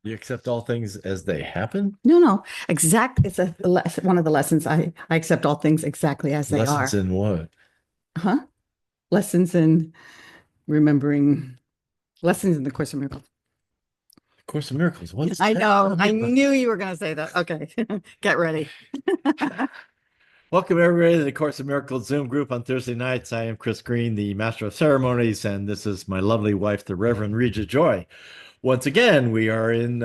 You accept all things as they happen? No. It's one of the lessons. I accept all things exactly as they Lessons are. in what? Huh? Lessons in remembering, lessons in the Course of Miracles. Course of Miracles. What's I that? know. I knew you were going to say that. Okay. Get ready. Welcome everybody to the Course of Miracles Zoom group on Thursday nights. I am Chris Green, the Master of Ceremonies, and this is my lovely wife, the Reverend Reja Joy. Once again, we are in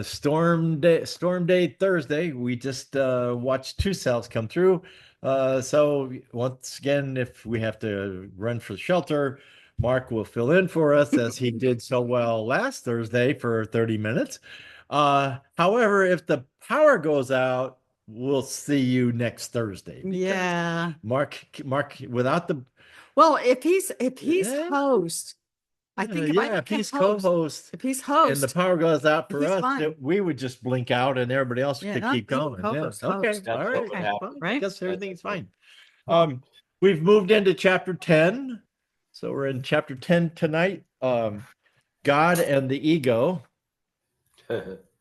Storm Day Thursday. We just watched two cells come through. So once again, if we have to run for shelter, Mark will fill in for us as he did so well last Thursday for 30 minutes. However, if the power goes out, we'll see you next Thursday because Yeah. Mark, without the Well, if he's eh, host, I think if I yeah, if became he's host, co-host if he's and the host, power goes out for he's us, fine. we would just blink out and everybody else Yeah, could not keep going. Yeah. co-host, Okay. host. All That's what right. would Okay, Well, happen. I right? guess everything's fine. Well, We've moved into chapter 10. So we're in chapter 10 tonight. God and the ego.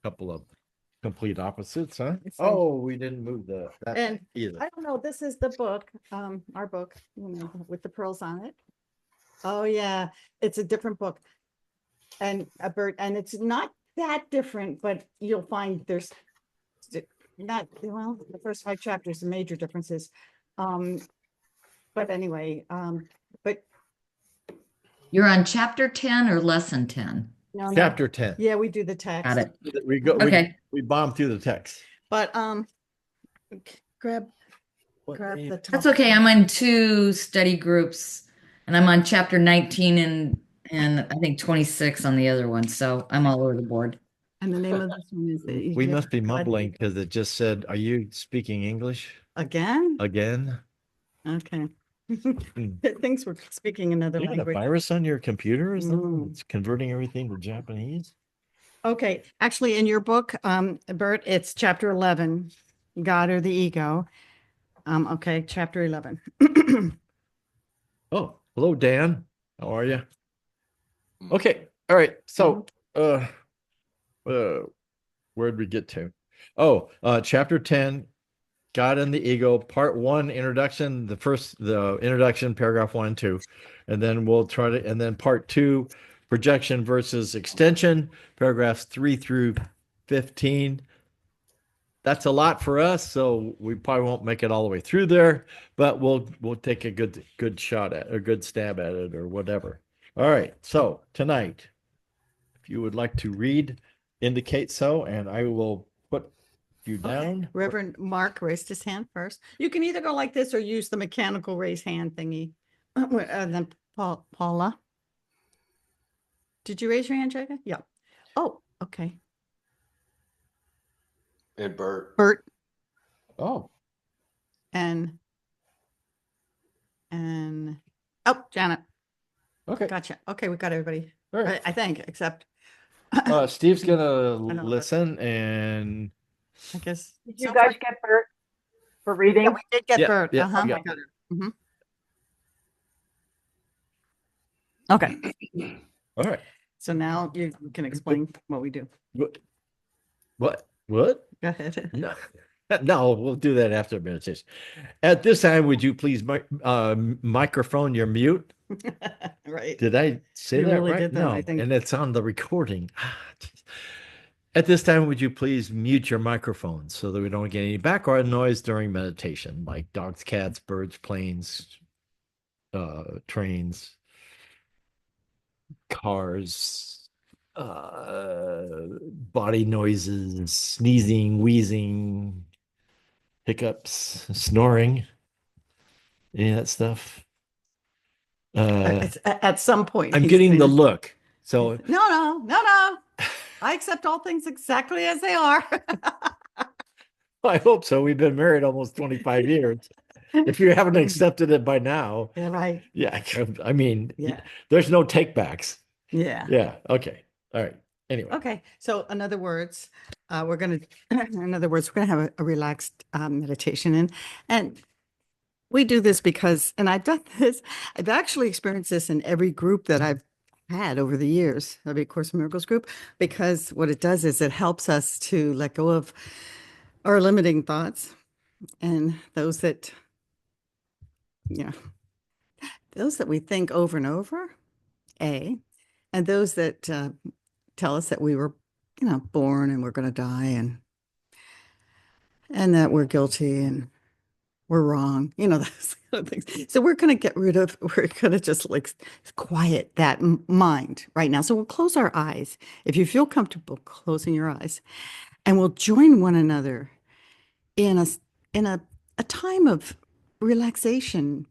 Couple of complete opposites, huh? Oh, we didn't move that and either. I don't know, this is the book, our book, with the pearls on it. Oh yeah, it's a different book. And a bird, and it's not that different, but you'll find there's not, well, the first 5 chapters, the major differences. Um, but anyway, but You're on chapter 10 or lesson 10? no, Chapter 10. yeah, we do the Got text, it. We go Okay. we bomb through the text. but grab What the That's top. okay. I'm on two study groups and I'm on chapter 19 and I think 26 on the other one. So I'm all over the board. And the name of this one is We must be mumbling because it just said, "Are you speaking English again. again?" Okay. Hmm. It thinks we're speaking another You got a language. virus on your computer or something? Mm. It's converting everything to Japanese. Okay, actually, in your book, Bert, it's chapter 11, God or the Ego. Okay, chapter 11. Oh, hello, Dan. How are you? Mm. Okay. All right. So, uh, where'd we get to? Oh, chapter 10, God and the Ego, part one, introduction, the introduction, paragraph 1 and 2. And then and then part two, projection versus extension, paragraphs 3 through 15. That's a lot for us, so we probably won't make it all the way through there, but we'll take a good shot at a good stab at it or whatever. All right. So tonight, if you would like to read, indicate so, and I will put you down. Okay. Reverend Mark raised his hand first. You can either go like this or use the mechanical raise hand thingy. And then Paula. Did you raise your hand, Jacob? Yeah. Oh, okay. And Bert. Bert Oh, and oh, Janet. okay. Gotcha. Okay, we got everybody. All right. I think, except Steve's gonna know. listen and I guess. Did you So guys far, get Bert for yeah, reading? we did get yeah, Bert. yeah, Uh-huh. yeah. Okay, good. Mhm. Okay. All right. So now you can explain what we do. What? Go ahead. No, no, we'll do that after meditation. At this time, would you please microphone your mute? Right. Did I say You that really right? did that, No, I think. and it's on the recording. Geez. At this time, would you please mute your microphone so that we don't get any background noise during meditation, like dogs, cats, birds, planes, trains, cars, body noises, sneezing, wheezing, hiccups, snoring, any of that stuff. At some point. I'm he's getting the gonna- look. So No. I accept all things exactly as they are. I hope so. We've been married almost 25 years. If you haven't accepted it by now, Yeah, right. yeah, I mean, Yeah. there's no takebacks. Yeah. Yeah. Okay. All right. Anyway. Okay. So in other words, we're gonna have a relaxed meditation, and we do this because, and I've done this, I've actually experienced this in every group that I've had over the years of A Course in Miracles group, because what it does is it helps us to let go of our limiting thoughts and those that, yeah, those that we think over and over, and those that tell us that we were, born and we're going to die, and that we're guilty and we're wrong, those kind of things. So we're going to we're going to just like quiet that mind right now. So we'll close our eyes. If you feel comfortable closing your eyes, and we'll join one another in a time of relaxation.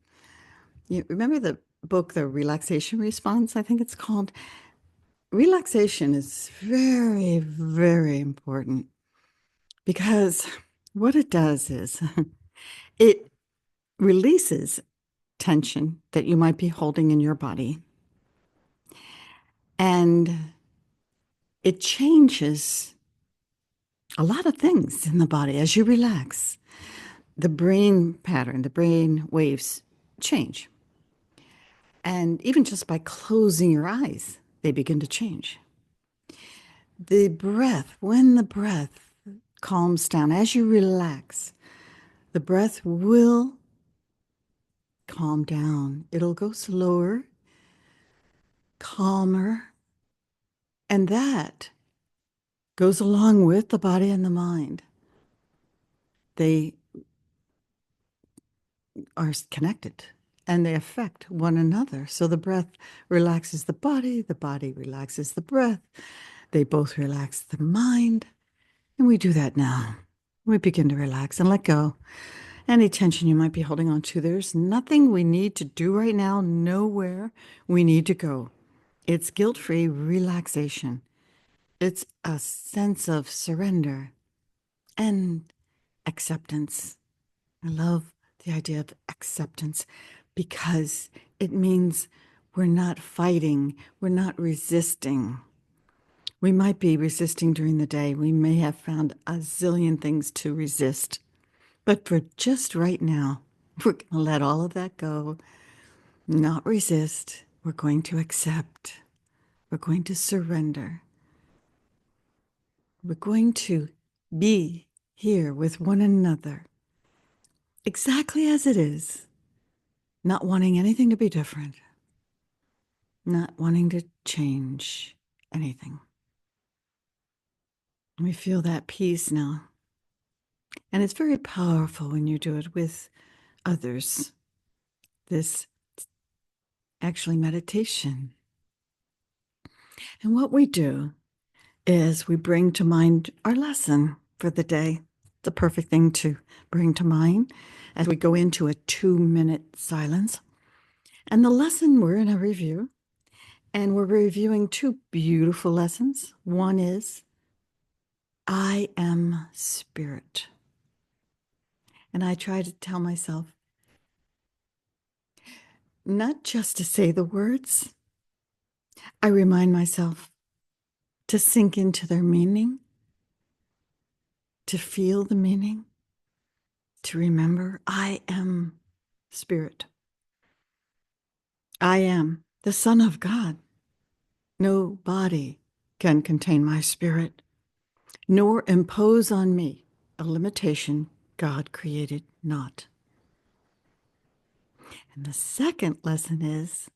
You remember the book, The Relaxation Response, I think it's called? Relaxation is very, very important because what it does is it releases tension that you might be holding in your body. And it changes a lot of things in the body as you relax. The brain pattern, the brain waves change. And even just by closing your eyes, they begin to change. The breath, when the breath calms down, as you relax, the breath will calm down. It'll go slower, calmer, and that goes along with the body and the mind. They are connected and they affect one another. So the breath relaxes the body relaxes the breath. They both relax the mind. And we do that now. We begin to relax and let go. Any tension you might be holding on to, there's nothing we need to do right now, nowhere we need to go. It's guilt-free relaxation. It's a sense of surrender and acceptance. I love the idea of acceptance because it means we're not fighting, we're not resisting. We might be resisting during the day. We may have found a zillion things to resist. But for just right now, we're going to let all of that go, not resist. We're going to accept. We're going to surrender. We're going to be here with one another, exactly as it is, not wanting anything to be different, not wanting to change anything. We feel that peace now. And it's very powerful when you do it with others. This actually meditation. And what we do is we bring to mind our lesson for the day. The perfect thing to bring to mind as we go into a 2-minute silence. And the lesson, we're in a review, and we're reviewing 2 beautiful lessons. One is, I am spirit. And I try to tell myself, not just to say the words, I remind myself to sink into their meaning, to feel the meaning, to remember I am spirit. I am the Son of God. No body can contain my spirit, nor impose on me a limitation God created not. And the second lesson is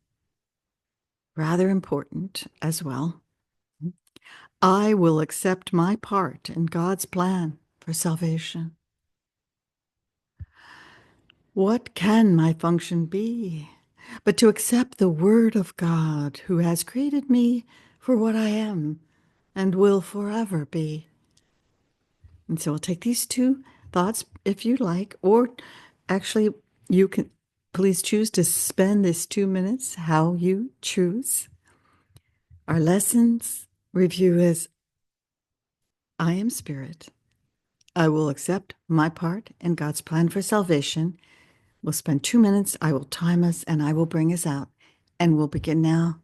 rather important as well. I will accept my part in God's plan for salvation. What can my function be but to accept the word of God who has created me for what I am and will forever be? And so we'll take these 2 thoughts if you like, or actually you can please choose to spend this 2 minutes how you choose. Our lessons review is, I am spirit. I will accept my part in God's plan for salvation. We'll spend 2 minutes. I will time us and I will bring us out. And we'll begin now.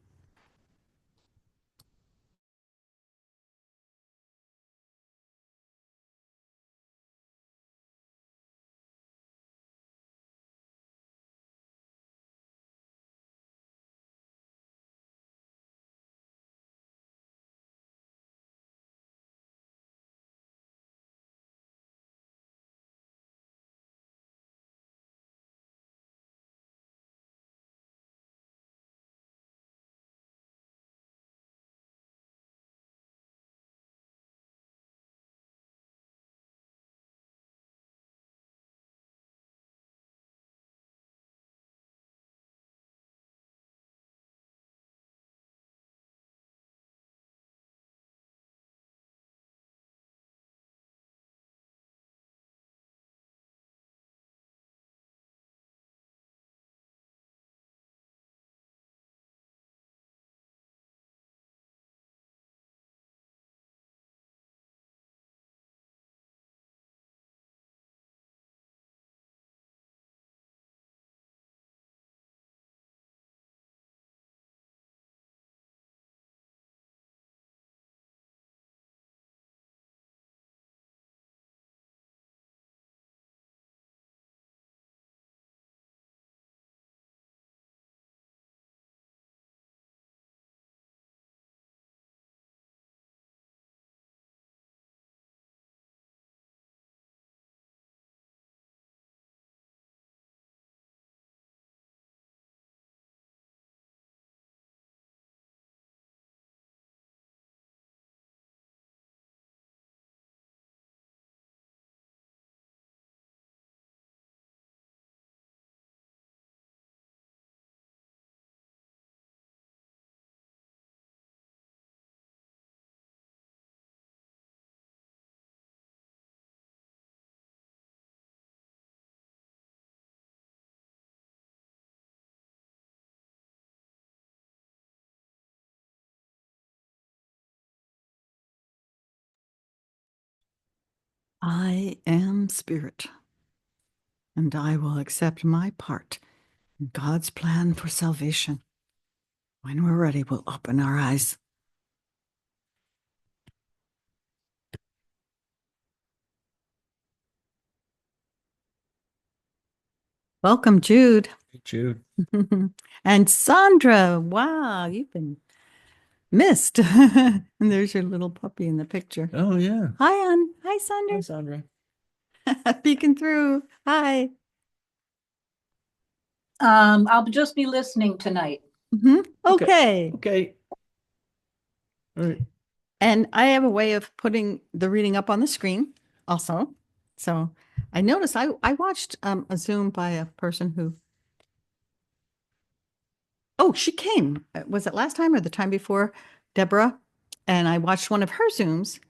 I am spirit, and I will accept my part in God's plan for salvation. When we're ready, we'll open our eyes. Welcome, Jude. Jude. And Sandra. Wow, you've been missed. And there's your little puppy in the picture. Oh, yeah. Hi, Ann. Hi, Hi, Sandra. Sandra. Peeking through. Hi. I'll just be listening tonight. Okay. Okay. All right. And I have a way of putting the reading up on the screen also. So I noticed I watched a Zoom by a person who, oh, she came. Was it last time or the time before? Deborah. And I watched one of her Zooms,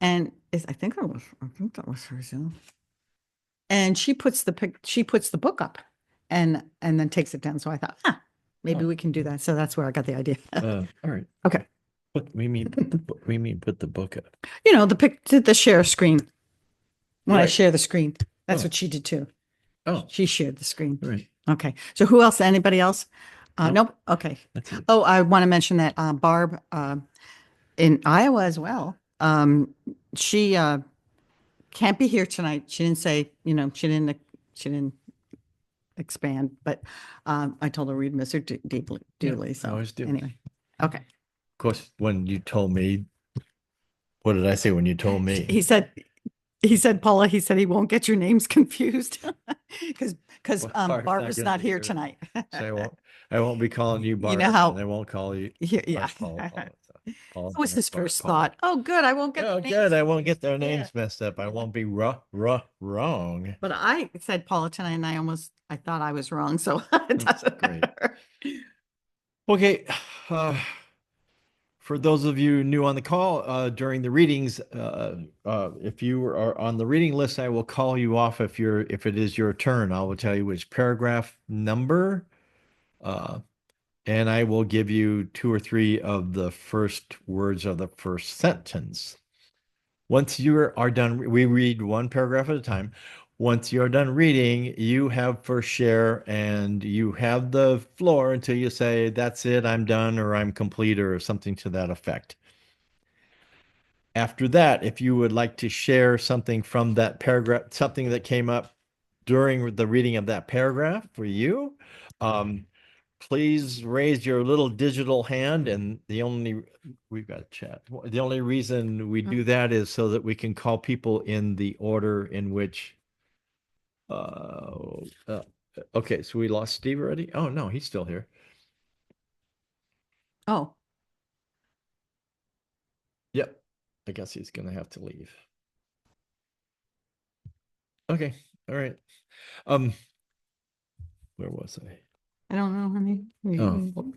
and I think that was her Zoom. And she puts the book up and then takes it down. So I thought, maybe Oh. we can do that. So that's where I got the idea. All right. Okay. What we mean? Put the book up. You know, the share screen. When I Right. share the screen, that's Oh. what she did too. Oh, She shared the screen. right. Okay. So who else? Anybody else? Nope. Nope. Okay. That's it. Oh, I want to mention that Barb in Iowa as well. She can't be here tonight. She didn't say, she didn't expand, but I told her we'd miss her deeply. I So always do. anyway. Okay. Of course, when you told me, what did I say when you told me? He said, Paula, he said he won't get your names confused because Well, Barb's Barbara's gonna not be here here. tonight. So I won't be calling you Barb. how- and I won't call you. Yeah. Paula. That was his first thought. Oh, good. I won't get Oh, the names. good. I won't get their names Yeah. messed up. I won't be wrong. But I said Paula tonight, and I thought I was wrong. So it doesn't Great. matter. Okay. For those of you new on the call, during the readings, if you are on the reading list, I will call you off if it is your turn. I will tell you which paragraph number, and I will give you 2 or 3 of the first words of the first sentence. Once you are done, we read one paragraph at a time. Once you're done reading, you have first share and you have the floor until you say, that's it, I'm done, or I'm complete, or something to that effect. After that, if you would like to share something from that paragraph, something that came up during the reading of that paragraph for you, please raise your little digital hand. And we've got a chat. The only reason we do that is so that we can call people in the order in which. Okay, so we lost Steve already. Oh no, he's still here. Oh, Yep, I guess he's gonna have to leave. Okay, all right. Where was I? I don't know, honey. Oh.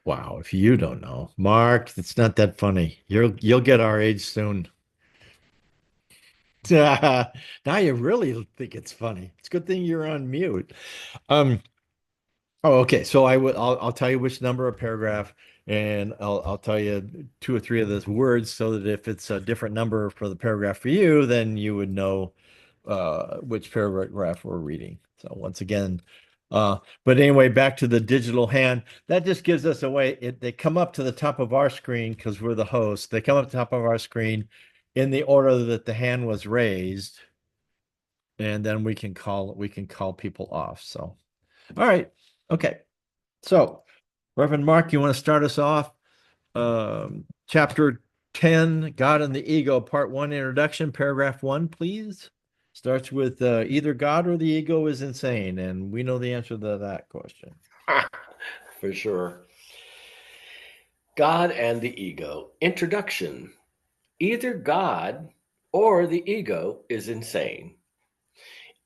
Wow, if you don't know, Mark, it's not that funny. You'll get our age soon. Now you really think it's funny. It's a good thing you're on mute. Oh, okay. So I'll tell you which number of paragraph, and I'll tell you 2 or 3 of those words, so that if it's a different number for the paragraph for you, then you would know which paragraph we're reading. So once again, but anyway, back to the digital hand. That just gives us a way. They come up to the top of our screen because we're the host. They come up to the top of our screen in the order that the hand was raised, and then we can call people off. So, all right, okay. So, Reverend Mark, you want to start us off? Chapter 10, God and the Ego, Part 1, Introduction, Paragraph 1, please. Starts with either God or the ego is insane, and we know the answer to that question. For sure. God and the ego. Introduction. Either God or the ego is insane.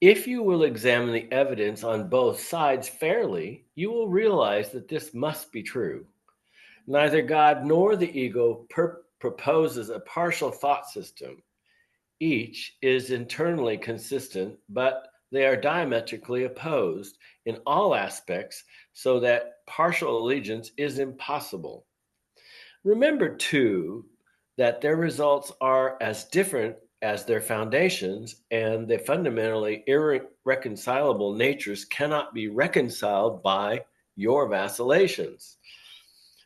If you will examine the evidence on both sides fairly, you will realize that this must be true. Neither God nor the ego proposes a partial thought system. Each is internally consistent, but they are diametrically opposed in all aspects, so that partial allegiance is impossible. Remember, too, that their results are as different as their foundations, and the fundamentally irreconcilable natures cannot be reconciled by your vacillations.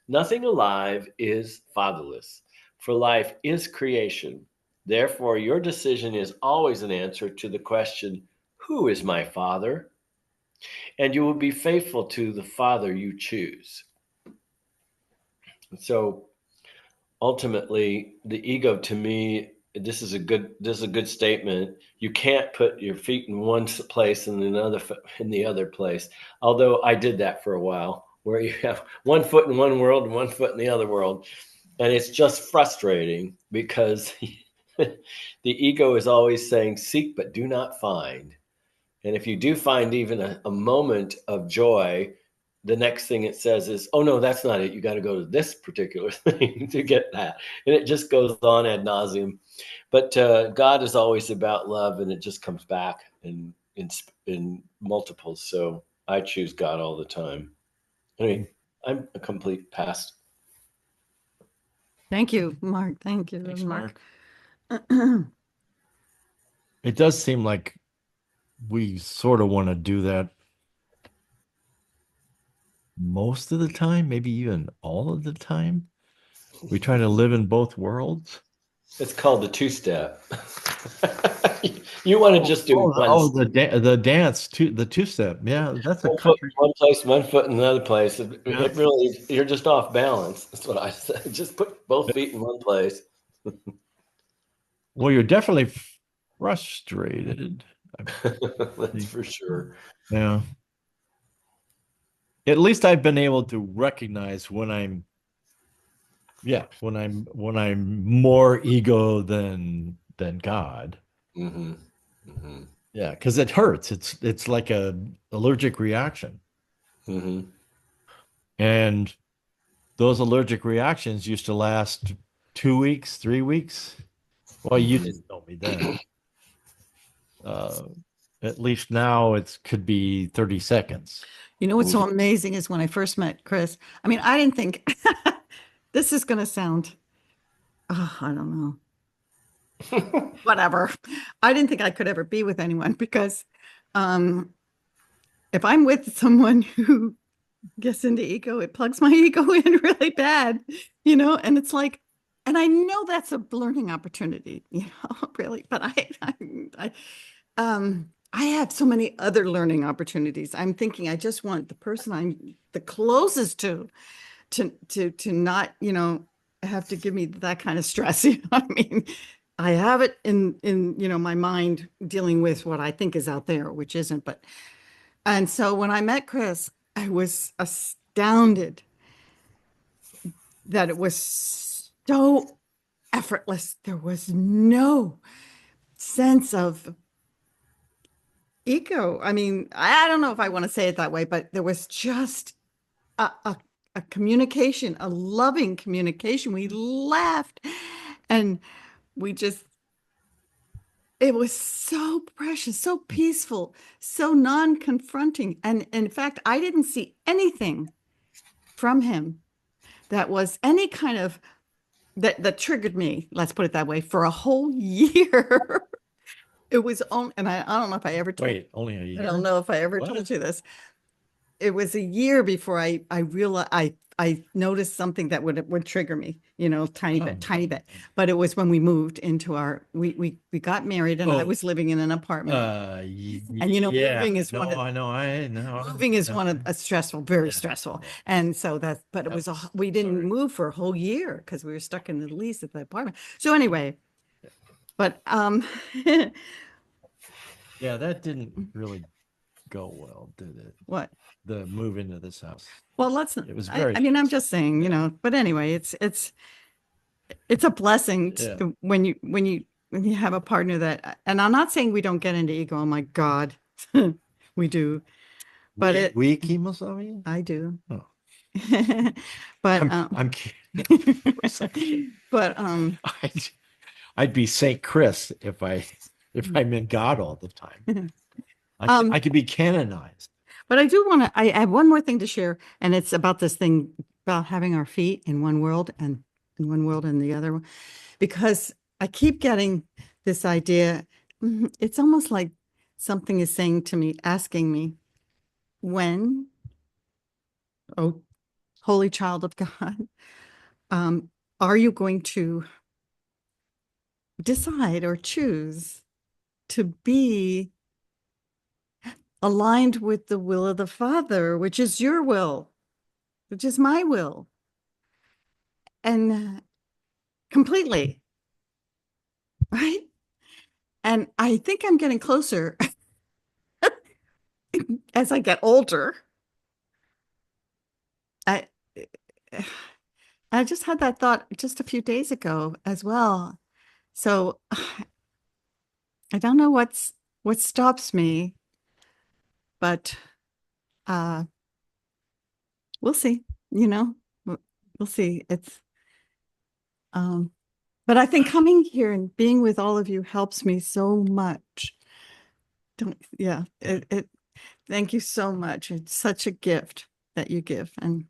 Nothing alive is fatherless, for life is creation. Therefore, your decision is always an answer to the question, who is my father? And you will be faithful to the father you choose. So ultimately, the ego, to me, this is a good statement. You can't put your feet in one place and another in the other place. Although I did that for a while, where you have one foot in one world and one foot in the other world, and it's just frustrating because the ego is always saying, "Seek but do not find." And if you do find even a moment of joy, the next thing it says is, oh, no, that's not it. You got to go to this particular thing to get that. And it just goes on ad nauseum. But God is always about love, and it just comes back in multiples. So I choose God all the time. I mean, I'm a complete past. Thank you, Mark. Thank you, Thanks, Mark. It does seem like we sort of want to do that most of the time, maybe even all of the time. We try to live in both worlds. It's called the two-step. You want to just do one. The dance, the two-step. Yeah, that's a One foot country. in one place, one foot in another place. It Yeah. really, you're just off balance. That's what I said. Just put both feet in one place. Well, you're definitely frustrated. That's for sure. Yeah. At least I've been able to recognize when I'm more ego than God. Mm-hmm. Mm-hmm. Yeah, because it hurts. It's like a allergic reaction. Mm-hmm. And those allergic reactions used to last 2 weeks, 3 weeks. Well, you didn't know me then. At least now it could be 30 seconds. You know what's so amazing is when I first met Chris, I mean, I didn't think this is going to sound, oh, I don't know, whatever. I didn't think I could ever be with anyone because if I'm with someone who gets into ego, it plugs my ego in really bad, and it's like, and I know that's a learning opportunity, really, but I have so many other learning opportunities. I'm thinking I just want the person I'm the closest to not, have to give me that kind of stress. You know what I mean? I have it in my mind dealing with what I think is out there, which isn't. And so when I met Chris, I was astounded that it was so effortless. There was no sense of ego. I mean, I don't know if I want to say it that way, but there was just a communication, a loving communication. We laughed and it was so precious, so peaceful, so non-confronting. And in fact, I didn't see anything from him that was any kind of that triggered me, let's put it that way, for a whole year. It was on, and I don't know if I ever told Wait, only a year? I don't know if I ever What? told you this. It was a year before I realized I noticed something that would trigger me, tiny bit. But it was when we moved into we got married and I was living in an apartment. And yeah. moving is No, one of, I know. moving is one of a stressful, very stressful. And so but it was we didn't move for a whole year because we were stuck in the lease at the apartment. So anyway, but yeah, that didn't really go well, did it? what? The move into this house. Well, It was very. I mean, I'm just saying, but anyway, it's a blessing when you have a partner that, and I'm not saying we don't get into ego. Oh my God, we do. But we Kemosabe? I do. Oh. But I'm kidding. but I'd be Saint Chris if I meant God all the time. I could be canonized. But I do want to, I have one more thing to share, and it's about this thing about having our feet in one world and in the other one, because I keep getting this idea, it's almost like something is saying to me, asking me, when, oh, holy child of God, are you going to decide or choose to be aligned with the will of the Father, which is your will, which is my will, and completely, right? And I think I'm getting closer as I get older. I I just had that thought just a few days ago as well. So I don't know what stops me, but we'll see, we'll see. It's but I think coming here and being with all of you helps me so much. Thank you so much. It's such a gift that you give, and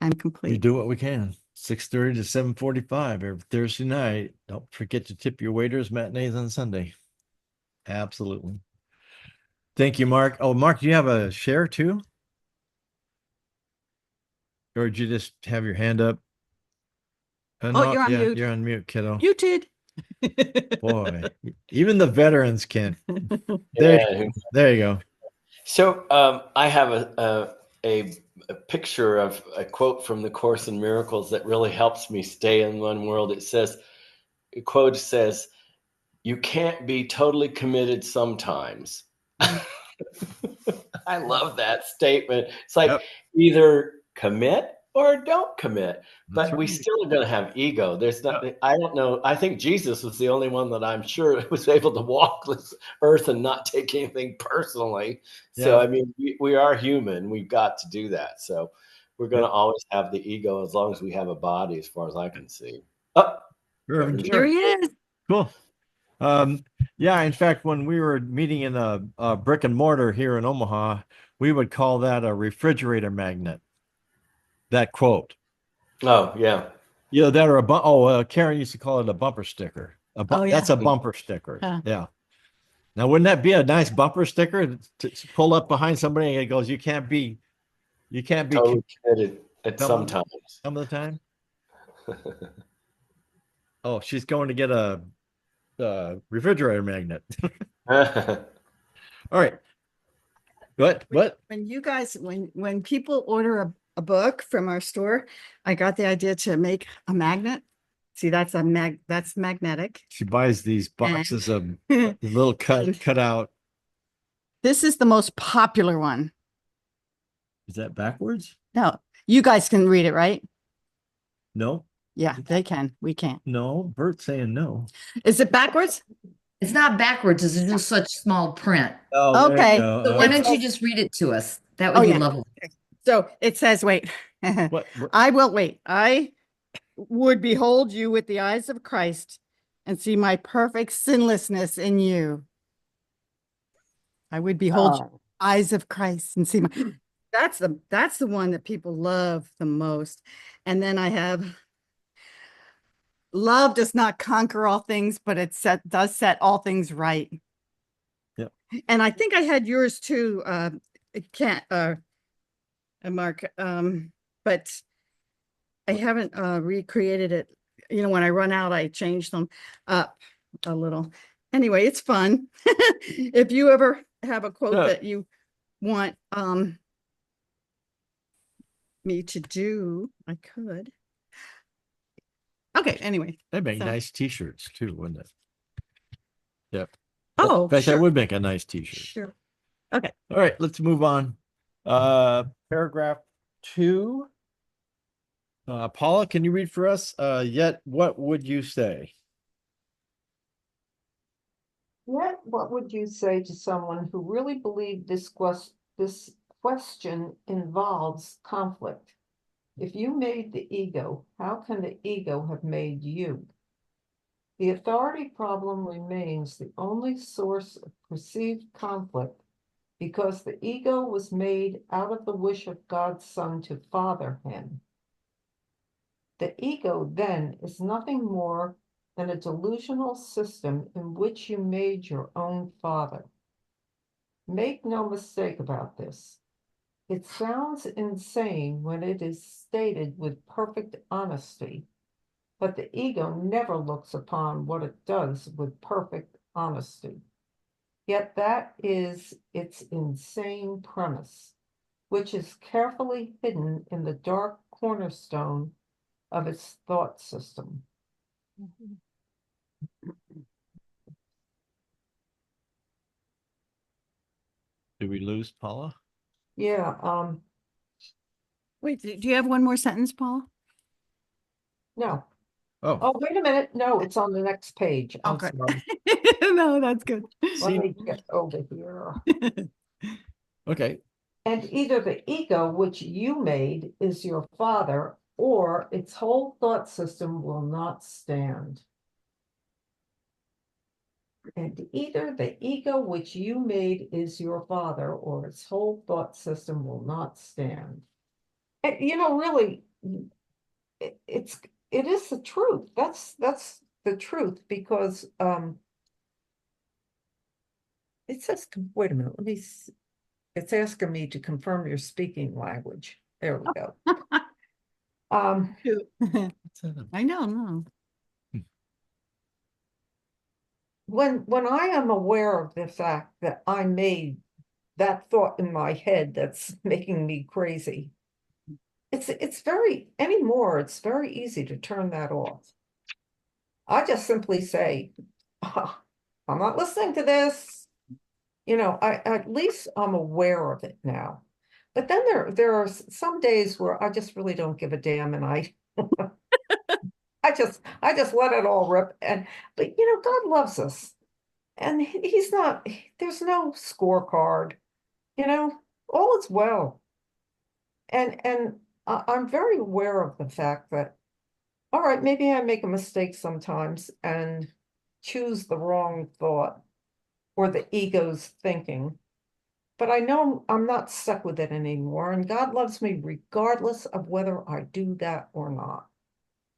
I'm We complete. do what we can. 6:30 to 7:45 every Thursday night. Don't forget to tip your waiters, matinees on Sunday. Absolutely. Thank you, Mark. Oh, Mark, do you have a share too? Or did you just have your hand up? No, You're on yeah, mute. you're on mute, kiddo. You did. Boy, even the veterans can. Yeah. There you go. So I have a picture of a quote from the Course in Miracles that really helps me stay in one world. The quote says, "You can't be totally committed sometimes." I love that statement. It's like either commit or don't commit, That's but we right. still are going to have ego. There's not, I don't know. I think Jesus was the only one that I'm sure was able to walk this earth and not take anything personally. So, Yeah. I mean, we are human. We've got to do that. So we're going to always have the ego as long as we have a body, as far as I can see. Oh, Reverend Here he is. Cool. Yeah, in fact, when we were meeting in a brick and mortar here in Omaha, we would call that a refrigerator magnet. That quote. Oh, yeah. That or Karen used to call it a bumper sticker. That's a bumper sticker. Huh. Yeah. Now, wouldn't that be a nice bumper sticker to pull up behind somebody and it goes, you can't be Totally committed at some times. some of the time. Oh, she's going to get a refrigerator magnet. All right. What? When you guys, when people order a book from our store, I got the idea to make a magnet. See, that's magnetic. She buys these boxes of little cut out. This is the most popular one. Is that backwards? No, you guys can read it, right? No. Yeah, they can. We can't. No, Bert's saying no. Is it backwards? It's not backwards. It's just such small print. Oh, Okay. So why don't you just read it to us? That would Oh, be yeah. lovely. So it says, wait, What? I will wait. I would behold you with the eyes of Christ and see my perfect sinlessness in you. I would behold you, eyes of Christ, and see my, that's the one that people love the most. And then I have, love does not conquer all things, but does set all things right. Yep. And I think I had yours too, Mark, but I haven't recreated it. When I run out, I change them up a little. Anyway, it's fun. If you ever have a quote that you want me to do, I could. Okay, anyway. That'd make nice t-shirts too, wouldn't it? Yep. Oh, in fact, sure. that would make a nice t-shirt. Sure. Okay. All right, let's move on. Paragraph 2. Paula, can you read for us? Yet what would you say? Yet, what would you say to someone who really believed this question involves conflict? If you made the ego, how can the ego have made you? The authority problem remains the only source of perceived conflict because the ego was made out of the wish of God's Son to father him. The ego then is nothing more and a delusional system in which you made your own father. Make no mistake about this. It sounds insane when it is stated with perfect honesty, but the ego never looks upon what it does with perfect honesty. Yet that is its insane premise, which is carefully hidden in the dark cornerstone of its thought system. Do we lose Paula? Yeah, Wait, do you have one more sentence, Paul? no. Oh, Oh, wait a minute. No, it's on the next page. I'm Okay. sorry. No, that's good. Let see, me get over here. okay. And either the ego which you made is your father, or its whole thought system will not stand. And either the ego which you made is your father, or its whole thought system will not stand. And really, it is the truth. That's the truth, because it says, wait a minute, it's asking me to confirm your speaking language. There we go. I know, no. When I am aware of the fact that I made that thought in my head that's making me crazy, it's very easy to turn that off. I just simply say, "Ah, I'm not listening to this." At least I'm aware of it now. But then there are some days where I just really don't give a damn, and I just let it all rip. But God loves us, and he's not. There's no scorecard. All is well. And I'm very aware of the fact that, all right, maybe I make a mistake sometimes and choose the wrong thought or the ego's thinking. But I know I'm not stuck with it anymore, and God loves me regardless of whether I do that or not.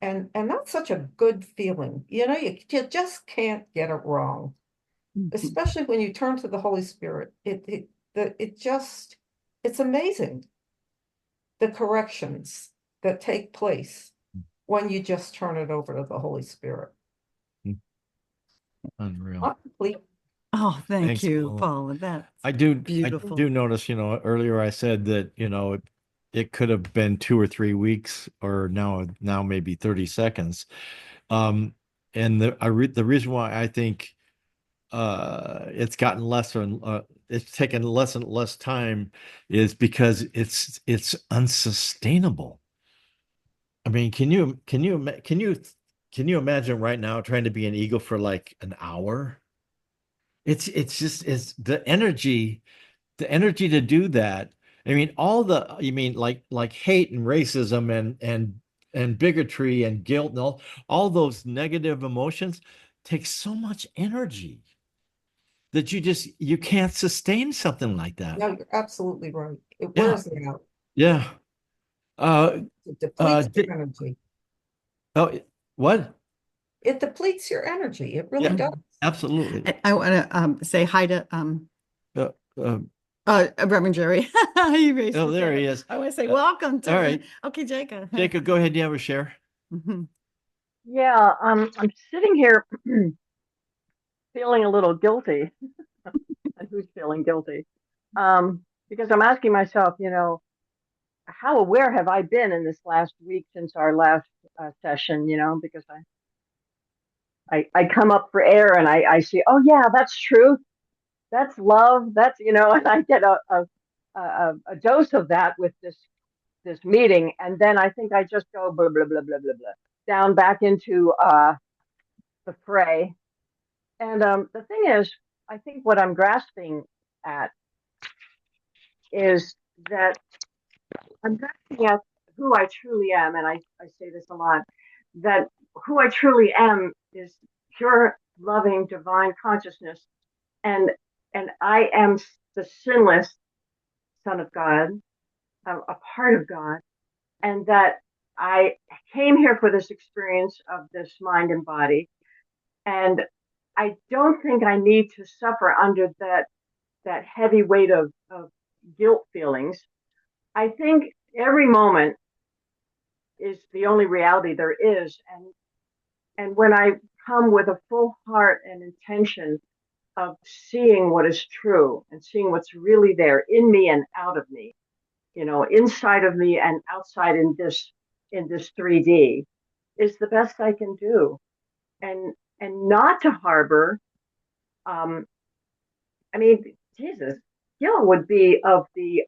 And that's such a good feeling. You just can't get it wrong, especially when you turn to the Holy Spirit. It's amazing the corrections that take place when you just turn it over to the Holy Spirit. Unreal. Not complete. Oh, thank Thanks, you, Paula. Paula. That's I do beautiful. notice, earlier I said that, it could have been 2 or 3 weeks, or now maybe 30 seconds. And the reason why I think it's gotten less and it's taken less and less time is because it's unsustainable. I mean, can you imagine right now trying to be an eagle for like an hour? It's the energy to do that. I mean, you mean like hate and racism and bigotry and guilt and all those negative emotions take so much energy that you can't sustain something like that. No, you're absolutely right. It Yeah, wears me out. yeah. Uh, It depletes di- your energy. oh, what? It depletes your energy. It really Yeah, does. absolutely. I want to say hi to Uh, uh, Reverend Jerry. He raised oh, his there he hand. is. I want to say welcome to. All right, Okay, Jacob. Jacob, go ahead. You have a share. Mhm. Yeah, I'm sitting here feeling a little guilty. And who's feeling guilty? Because I'm asking myself, how aware have I been in this last week since our last session? Because I come up for air and I see, oh yeah, that's truth, that's love, that's and I get a dose of that with this meeting, and then I think I just go blah blah blah blah blah blah down back into the fray. And the thing is, I think what I'm grasping at is that I'm grasping at who I truly am. And I say this a lot, that who I truly am is pure, loving, divine consciousness. And I am the sinless Son of God, a part of God. And that I came here for this experience of this mind and body. And I don't think I need to suffer under that heavy weight of guilt feelings. I think every moment is the only reality there is. And when I come with a full heart and intention of seeing what is true and seeing what's really there in me and out of me, inside of me and outside in this 3D, is the best I can do. And not to harbor, um, I mean, Jesus, guilt would be of the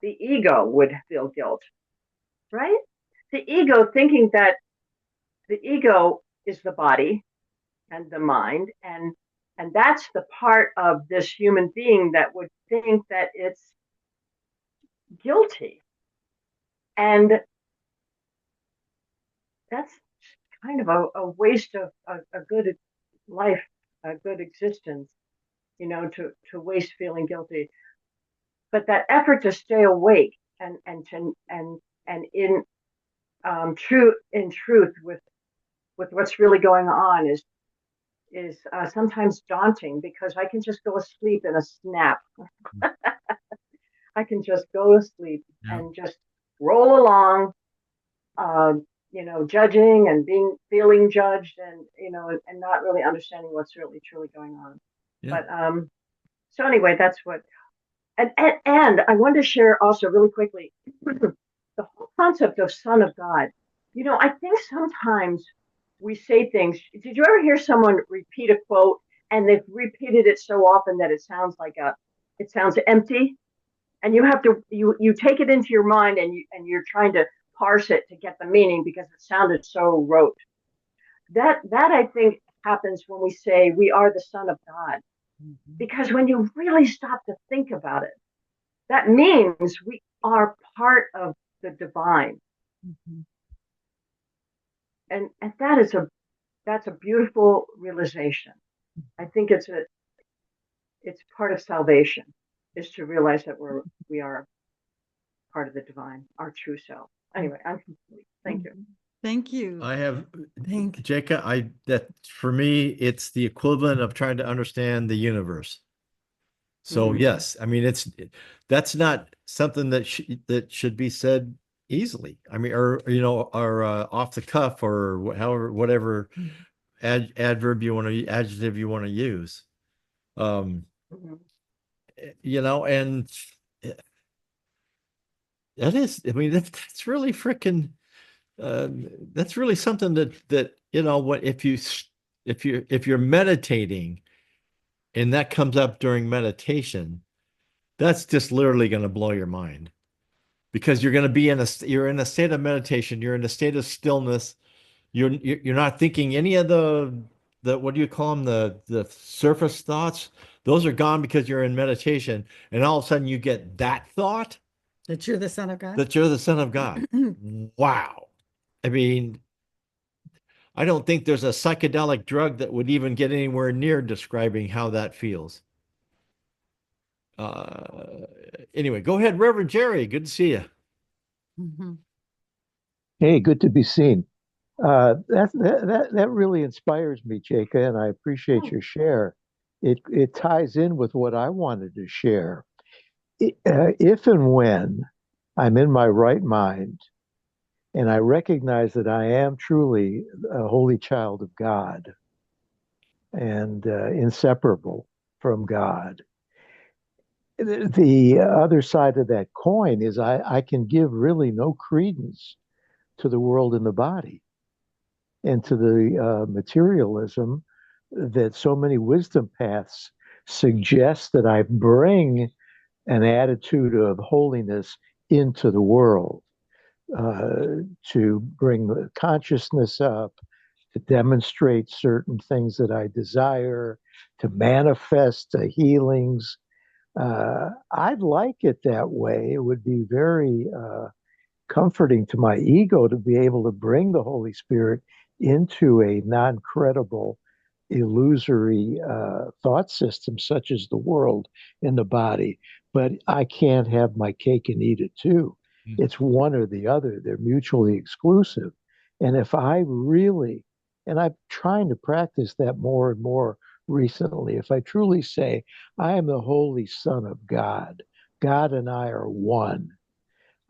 ego would feel guilt, right? The ego thinking that the ego is the body and the mind, and that's the part of this human being that would think that it's guilty. And that's kind of a waste of a good life, a good existence, to waste feeling guilty. But that effort to stay awake and in truth with what's really going on is sometimes daunting, because I can just go asleep in a snap. I can just go to sleep and just roll along, judging and feeling judged, and not really understanding what's really truly going on. Yeah. But so anyway, that's what. And I wanted to share also really quickly the whole concept of Son of God. I think sometimes we say things. Did you ever hear someone repeat a quote and they've repeated it so often that it sounds empty? And you take it into your mind, and you're trying to parse it to get the meaning because it sounded so rote. That I think happens when we say we are the Son of God. Because when you really stop to think about it, that means we are part of the divine. And that's a beautiful realization. I think it's part of salvation, is to realize that we are part of the divine, our true self. Anyway, I'm complete. Thank you. Thank you. I have, Jacob, that for me, it's the equivalent of trying to understand the universe. So yes, I mean, that's not something that should be said easily. I mean, or off the cuff, or however, whatever adverb you want to, adjective you want to use. And that is, I mean, that's really freaking. That's really something that what if you're meditating, and that comes up during meditation, that's just literally going to blow your mind, because you're going to be you're in a state of meditation, you're in a state of stillness, you're not thinking any of the what do you call them, the surface thoughts. Those are gone because you're in meditation, and all of a sudden you get that thought That you're the Son of God. that you're the Son of God. Wow. I mean, I don't think there's a psychedelic drug that would even get anywhere near describing how that feels. Anyway, go ahead, Reverend Jerry. Good to see you. Hey, good to be seen. That really inspires me, Jacob, and I appreciate your share. It ties in with what I wanted to share. If and when I'm in my right mind, and I recognize that I am truly a holy child of God and inseparable from God, the other side of that coin is I can give really no credence to the world and the body, and to the materialism that so many wisdom paths suggest that I bring an attitude of holiness into the world, to bring the consciousness up, to demonstrate certain things that I desire, to manifest healings. I'd like it that way. It would be very comforting to my ego to be able to bring the Holy Spirit into a non-credible, illusory thought system such as the world and the body. But I can't have my cake and eat it too. It's one or the other. They're mutually exclusive. And if I really And I'm trying to practice that more and more recently. If I truly say, I am the Holy Son of God, God and I are one,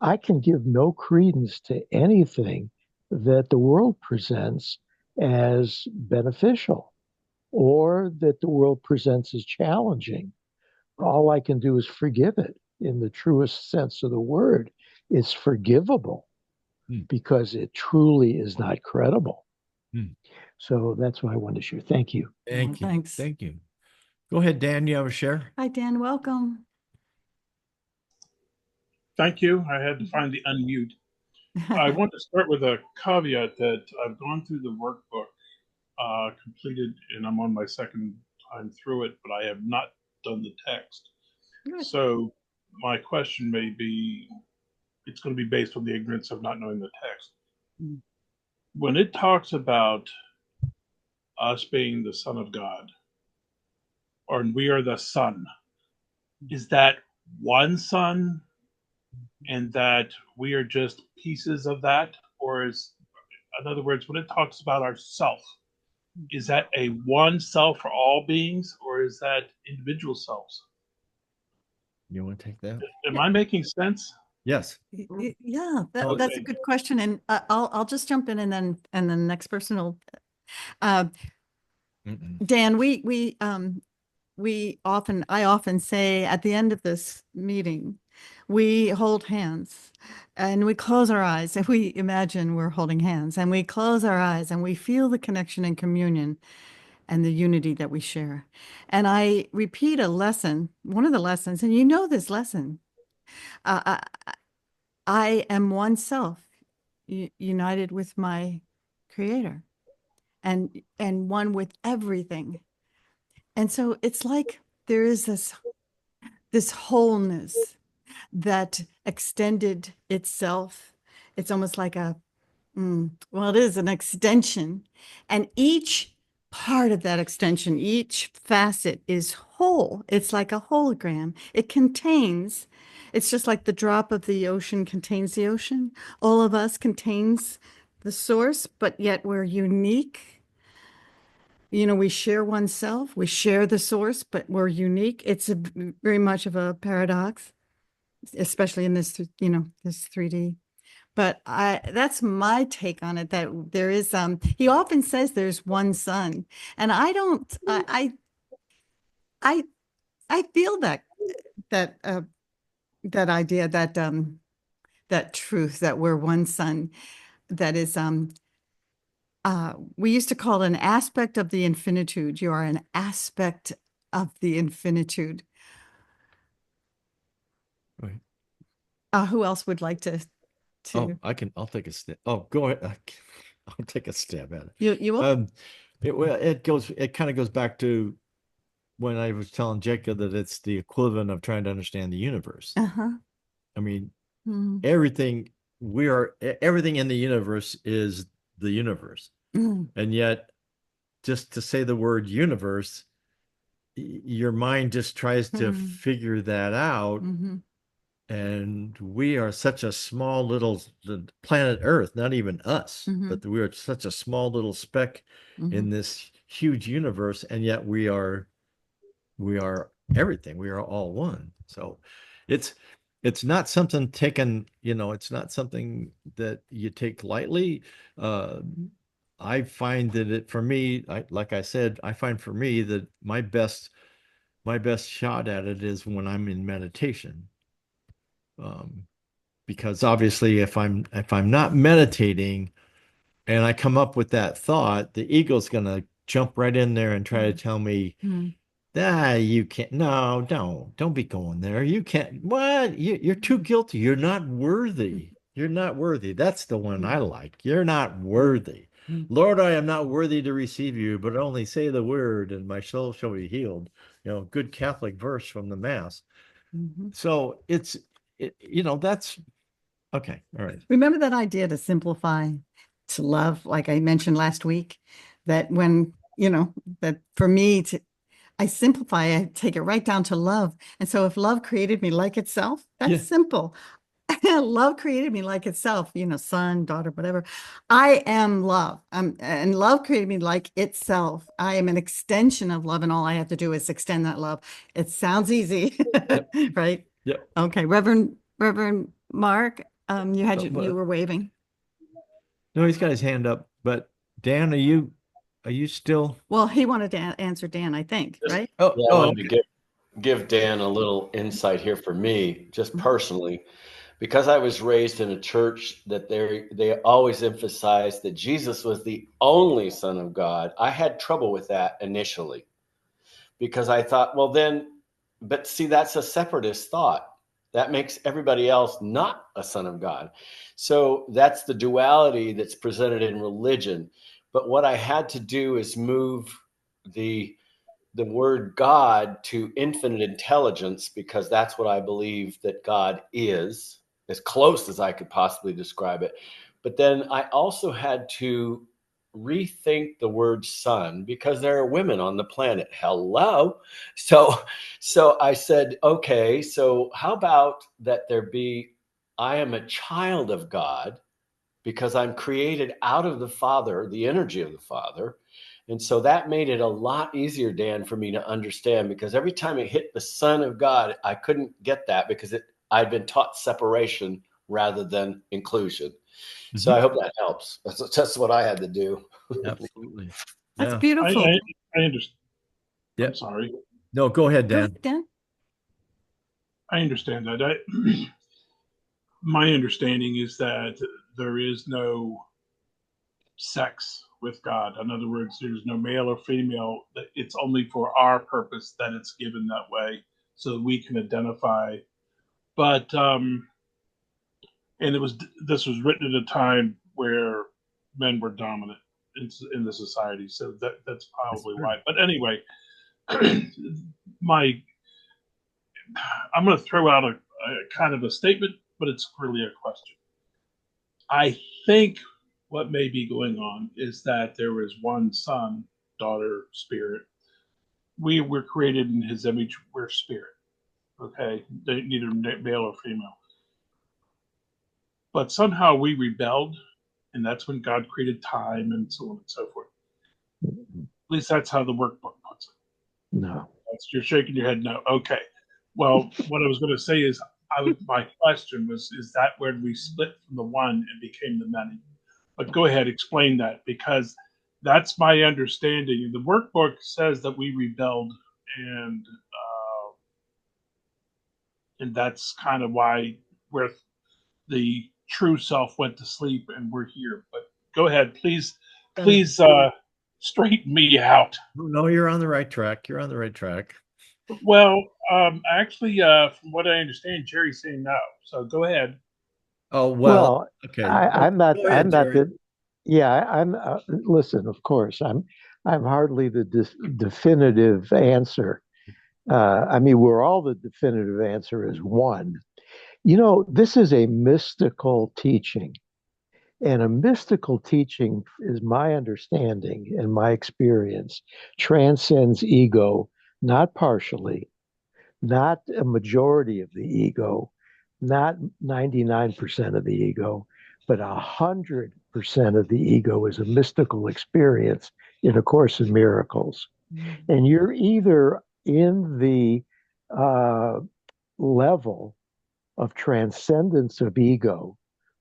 I can give no credence to anything that the world presents as beneficial or that the world presents as challenging. All I can do is forgive it in the truest sense of the word. It's forgivable Hmm. because it truly is not credible. Hmm. So that's what I wanted to share. Thank you. Thank you. Thanks. Thank you. Go ahead, Dan. You have a share? Hi, Dan, welcome. Thank you. I had to find the unmute. I want to start with a caveat that I've gone through the workbook, completed, and I'm on my second time through it, but I have not done the text. Good. So my question may be, it's going to be based on the ignorance of not knowing the text. Mm. When it talks about us being the Son of God, or we are the Son, is that one Son and that we are just pieces of that? Or is, in other words, when it talks about ourself, is that a one self for all beings, or is that individual selves? You want to take that? Am I making sense? Yes. Yeah, Oh, that's a okay. good question. And I'll just jump in and then the next person will, uh, Mm-mm. Dan, I often say at the end of this meeting, we hold hands and we close our eyes and we imagine we're holding hands and we close our eyes and we feel the connection and communion and the unity that we share. And I repeat a lesson, one of the lessons, and you know this lesson. I am one self, united with my creator and one with everything. And so it's like there is this wholeness that extended itself. It's almost like well, it is an extension. And each part of that extension, each facet is whole. It's like a hologram. It's just like the drop of the ocean contains the ocean. All of us contains the source, but yet we're unique. We share oneself, we share the source, but we're unique. It's very much of a paradox, especially in this, this 3D. But that's my take on it, that there is he often says there's one sun. And I don't I feel that that idea, that truth that we're one sun, that is we used to call it an aspect of the infinitude. You are an aspect of the infinitude. Right. Who else would like to Oh, I'll take a step. Oh, go ahead. I'll take a stab at it. you will? It kind of goes back to when I was telling Jacob that it's the equivalent of trying to understand the universe. Uh-huh. I mean, Mm. everything in the universe is the universe. Mm. And yet, just to say the word universe, your mind just tries to figure that out. Mm-hmm. And we are such a small little planet Earth, not even us, but we are such a small little speck in this huge universe, and yet we are everything. We are all one. So it's not something taken, it's not something that you take lightly. I find that for me, like I said, I find for me that my best shot at it is when I'm in meditation. Because obviously if I'm not meditating and I come up with that thought, the ego's gonna jump right in there and try to tell me, you can't, no, don't be going there. You can't, what? You're too guilty. You're not worthy. You're not worthy. That's the one I like. You're not worthy. Lord, I am not worthy to receive you, but only say the word and my soul shall be healed. Good Catholic verse from the Mass. So that's okay. All right. Remember that idea to simplify to love, like I mentioned last week, that when, that for me I simplify, I take it right down to love. And so if love created me like itself, that's Yeah. simple. love created me like itself, son, daughter, whatever. I am love. And love created me like itself. I am an extension of love, and all I have to do is extend that love. It sounds easy, right? Yep. Okay, Reverend Mark, you were waving. No, he's got his hand up. But Dan, are you still? Well, he wanted to answer Dan, I think, right? Oh, Yeah, I wanted to give Dan a little insight here for me, just personally, because I was raised in a church that they always emphasized that Jesus was the only Son of God. I had trouble with that initially because I thought, well, but see, that's a separatist thought. That makes everybody else not a son of God. So that's the duality that's presented in religion. But what I had to do is move the word God to infinite intelligence, because that's what I believe that God is, as close as I could possibly describe it. But then I also had to rethink the word son, because there are women on the planet. Hello. So I said, okay, so how about that there be, I am a child of God because I'm created out of the Father, the energy of the Father. And so that made it a lot easier, Dan, for me to understand, because every time it hit the Son of God, I couldn't get that because I'd been taught separation rather than inclusion. So I hope that helps. That's what I had to do. Absolutely. That's Yeah. beautiful. I understand. Yeah. I'm sorry. No, go ahead, Go, Dan. Dan. I understand that. My understanding is that there is no sex with God. In other words, there's no male or female. It's only for our purpose that it's given that way, so that we can identify. But and this was written at a time where men were dominant in the society, so that's probably why. But anyway, I'm going to throw out a kind of a statement, but it's really a question. I think what may be going on is that there is one son, daughter, spirit. We were created in his image. We're spirit. Okay, neither male or female. But somehow we rebelled, and that's when God created time and so on and so forth. At least that's how the workbook puts it. No. You're shaking your head no. Okay. Well, what I was going to say is, my question was, is that where we split from the one and became the many? But go ahead, explain that, because that's my understanding. The workbook says that we rebelled, and that's kind of why where the true self went to sleep, and we're here. But go ahead, please straighten me out. No, you're on the right track. You're on the right track. Well, actually, from what I understand, Jerry's saying no. So go ahead. Oh, well, okay. I'm not. Go ahead, I'm not Jerry. the. Yeah, I'm. Listen, of course, I'm hardly the definitive answer. I mean, where all the definitive answer is one. This is a mystical teaching, and a mystical teaching, is my understanding and my experience, transcends ego, not partially, not a majority of the ego, not 99% of the ego, but 100% of the ego is a mystical experience in A Course in Miracles. And you're either in the level of transcendence of ego,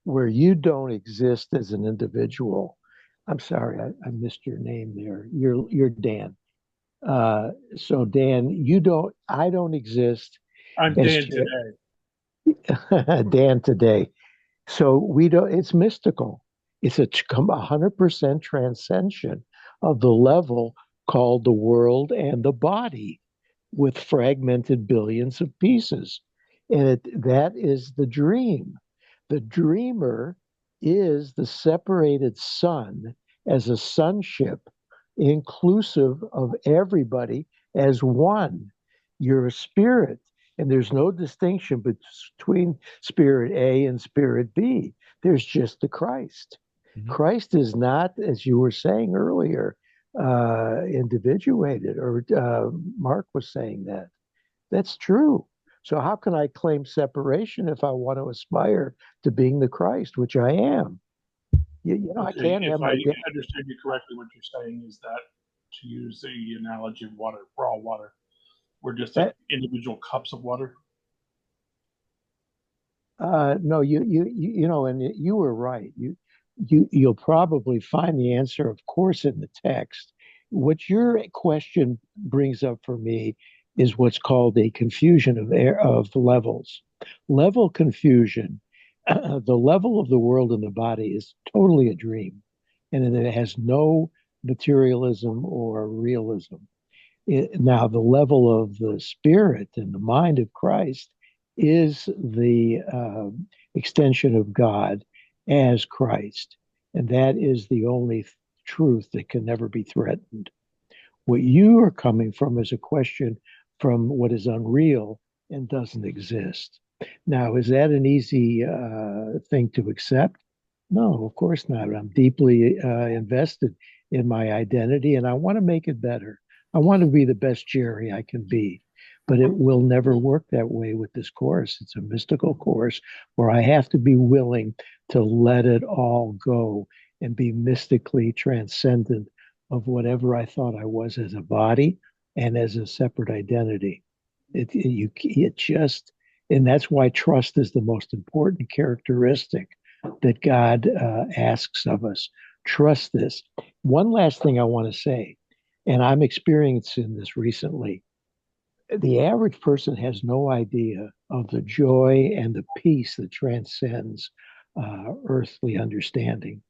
where you don't exist as an individual. I'm sorry, I missed your name there. You're Dan. So Dan, I don't exist I'm as Dan today. Dan today. So we don't, it's mystical. It's a 100% transcension of the level called the world and the body, with fragmented billions of pieces. And that is the dream. The dreamer is the separated sun as a sonship, inclusive of everybody as one. You're a spirit, and there's no distinction between spirit A and spirit B. There's just the Christ. Mm-hmm. Christ is not, as you were saying earlier, individuated, or Mark was saying that. That's true. So how can I claim separation if I want to aspire to being the Christ, which I am? I Okay, can't have if I my understand you correctly, what you're saying is that, to use the analogy of water, raw water, we're just like that, individual cups of water. no, and you were right. You'll probably find the answer, of course, in the text. What your question brings up for me is what's called a confusion of levels. Level confusion. The level of the world and the body is totally a dream, and it has no materialism or realism. Now, the level of the spirit and the mind of Christ is the extension of God as Christ. And that is the only truth that can never be threatened. What you are coming from is a question from what is unreal and doesn't exist. Now, is that an easy thing to accept? No, of course not. I'm deeply invested in my identity and I want to make it better. I want to be the best Jerry I can be. But it will never work that way with this course. It's a mystical course where I have to be willing to let it all go and be mystically transcendent of whatever I thought I was as a body and as a separate identity. It just, and that's why trust is the most important characteristic that God asks of us. Trust this. One last thing I want to say, and I'm experiencing this recently. The average person has no idea of the joy and the peace that transcends earthly understanding.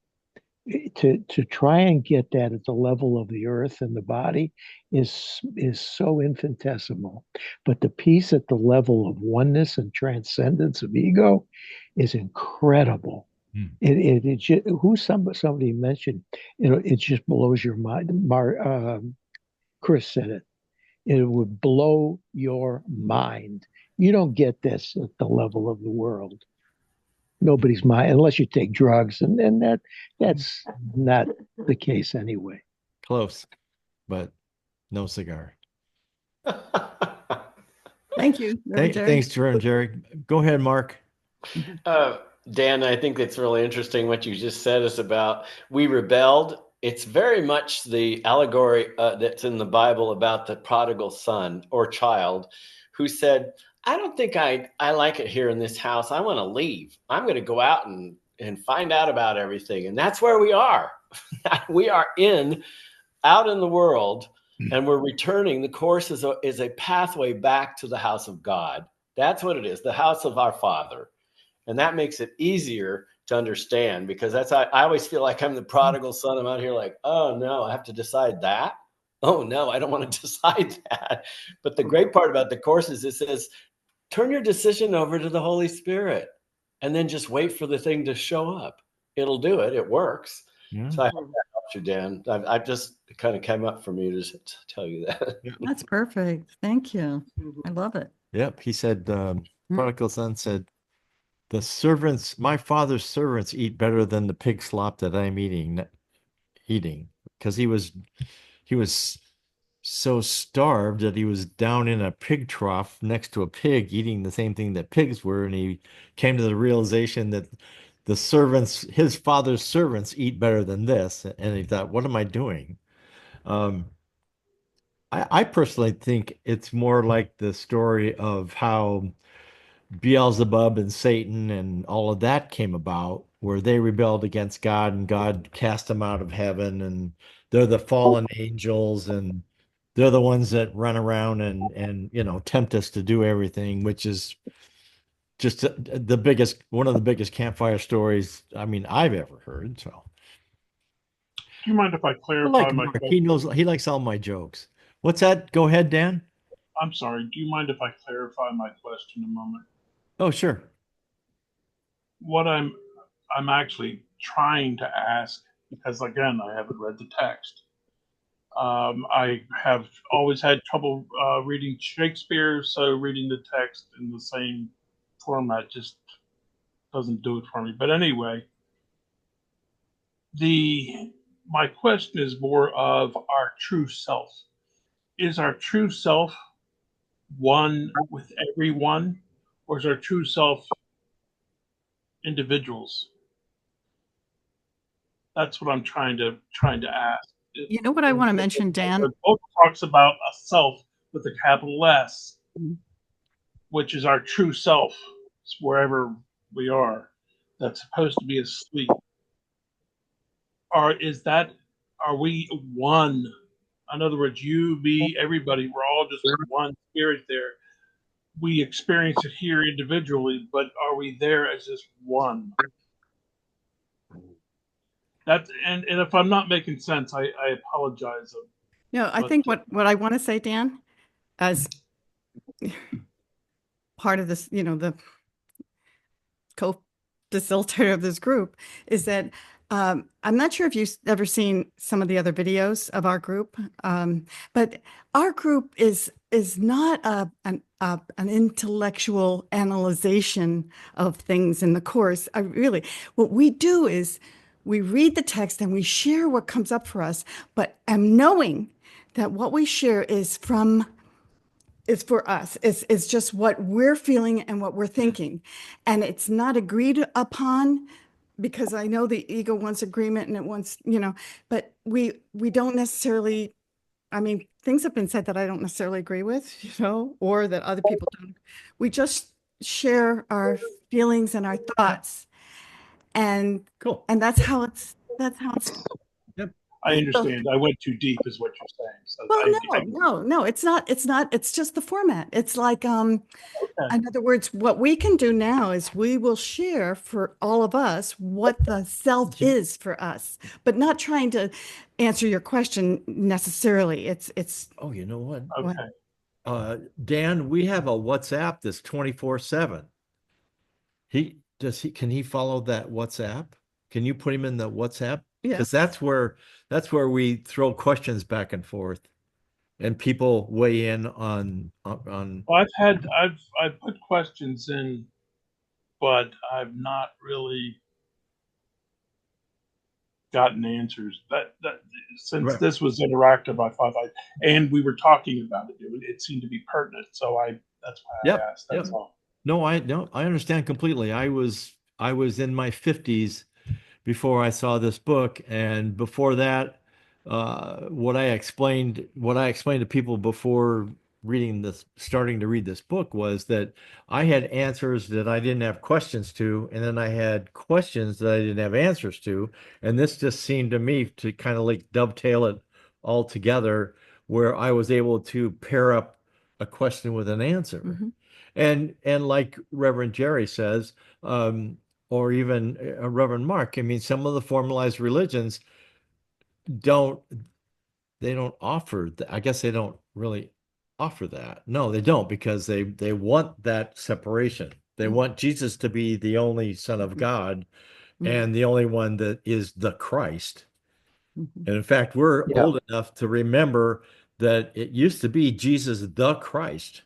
To try and get that at the level of the earth and the body is so infinitesimal, but the peace at the level of oneness and transcendence of ego is incredible. Somebody mentioned, it just blows your mind. Chris said it. It would blow your mind. You don't get this at the level of the world. Nobody's mind, unless you take drugs, and that's not the case anyway. Close, but no cigar. Thank you. Jerry. Thanks, Jerry. Go ahead, Mark. Dan, I think it's really interesting what you just said is about we rebelled. It's very much the allegory that's in the Bible about the prodigal son or child who said, I don't think I like it here in this house. I want to leave. I'm going to go out and find out about everything. And that's where we are. We are out in the world and we're returning. The course is a pathway back to the house of God. That's what it is, the house of our Father. And that makes it easier to understand because I always feel like I'm the prodigal son. I'm out here like, oh no, I have to decide that. Oh no, I don't want to decide that. But the great part about the course is it says, turn your decision over to the Holy Spirit and then just wait for the thing to show up. It'll do it. It works. Yeah. So I hope that helps you, Dan. I just kind of came up for me to tell you that. That's perfect. Thank you. I love it. Yep. He said, prodigal son said, my father's servants eat better than the pig slop that I'm eating, because he was so starved that he was down in a pig trough next to a pig eating the same thing that pigs were. And he came to the realization that his father's servants eat better than this. And he thought, what am I doing? I personally think it's more like the story of how Beelzebub and Satan and all of that came about, where they rebelled against God and God cast them out of heaven, and they're the fallen angels, and they're the ones that run around and tempt us to do everything, which is just one of the biggest campfire stories I've ever heard. So Do you mind if I I clarify like my Mark. question? He likes all my jokes. What's that? Go ahead, Dan. I'm sorry. Do you mind if I clarify my question a moment? Oh, sure. What I'm actually trying to ask, because again, I haven't read the text. I have always had trouble reading Shakespeare, so reading the text in the same format just doesn't do it for me. But anyway, my question is more of our true self. Is our true self one with everyone, or is our true self individuals? That's what I'm trying to ask. You know what I want to mention, Dan? The book talks about a self with a capital S, Mhm. which is our true self. It's wherever we are. That's supposed to be asleep. Or are we one? In other words, you, me, everybody, we're all just one spirit there. We experience it here individually, but are we there as just one? And if I'm not making sense, I apologize. No, I But think what I want to say, Dan, as part of this, the co-facilitator of this group, is that I'm not sure if you've ever seen some of the other videos of our group, but our group is not an intellectual analyzation of things in the course. What we do is we read the text and we share what comes up for us, but I'm knowing that what we share is for us. It's just what we're feeling and what we're thinking. And it's not agreed upon because I know the ego wants agreement and it wants, but we don't necessarily, I mean, things have been said that I don't necessarily agree with, or that other people don't. We just share our feelings and our thoughts. And Cool. and that's how it's I so. understand. I went too deep, is what you're saying. So Well, no, it's not. It's just the format. It's like, okay. in other words, what we can do now is we will share for all of us what the self is for us, but not trying to answer your question necessarily. It's Oh, you know what? Okay. Dan, we have a WhatsApp that's 24/7. Can he follow that WhatsApp? Can you put him in the WhatsApp? yeah. Because that's where we throw questions back and forth and people weigh in on Well, I've put questions in, but I've not really gotten answers. That since Right. this was interactive, I thought and we were talking about it. It seemed to be pertinent, so that's why Yep. I asked. That's Yep. all. No, I understand completely. I was in my 50s before I saw this book, and before that, what I explained to people before starting to read this book was that I had answers that I didn't have questions to, and then I had questions that I didn't have answers to, and this just seemed to me to kind of like dovetail it all together, where I was able to pair up a question with an answer. Mhm. And like Reverend Jerry says, or even Reverend Mark, I mean, some of the formalized religions don't they don't offer I guess they don't really offer that. No, they don't, because they want that separation. They Mhm. want Jesus to be the only Son of God Mhm. and the only one that is the Christ. Mhm. And in fact, we're Yeah. old enough to remember that it used to be Jesus the Christ.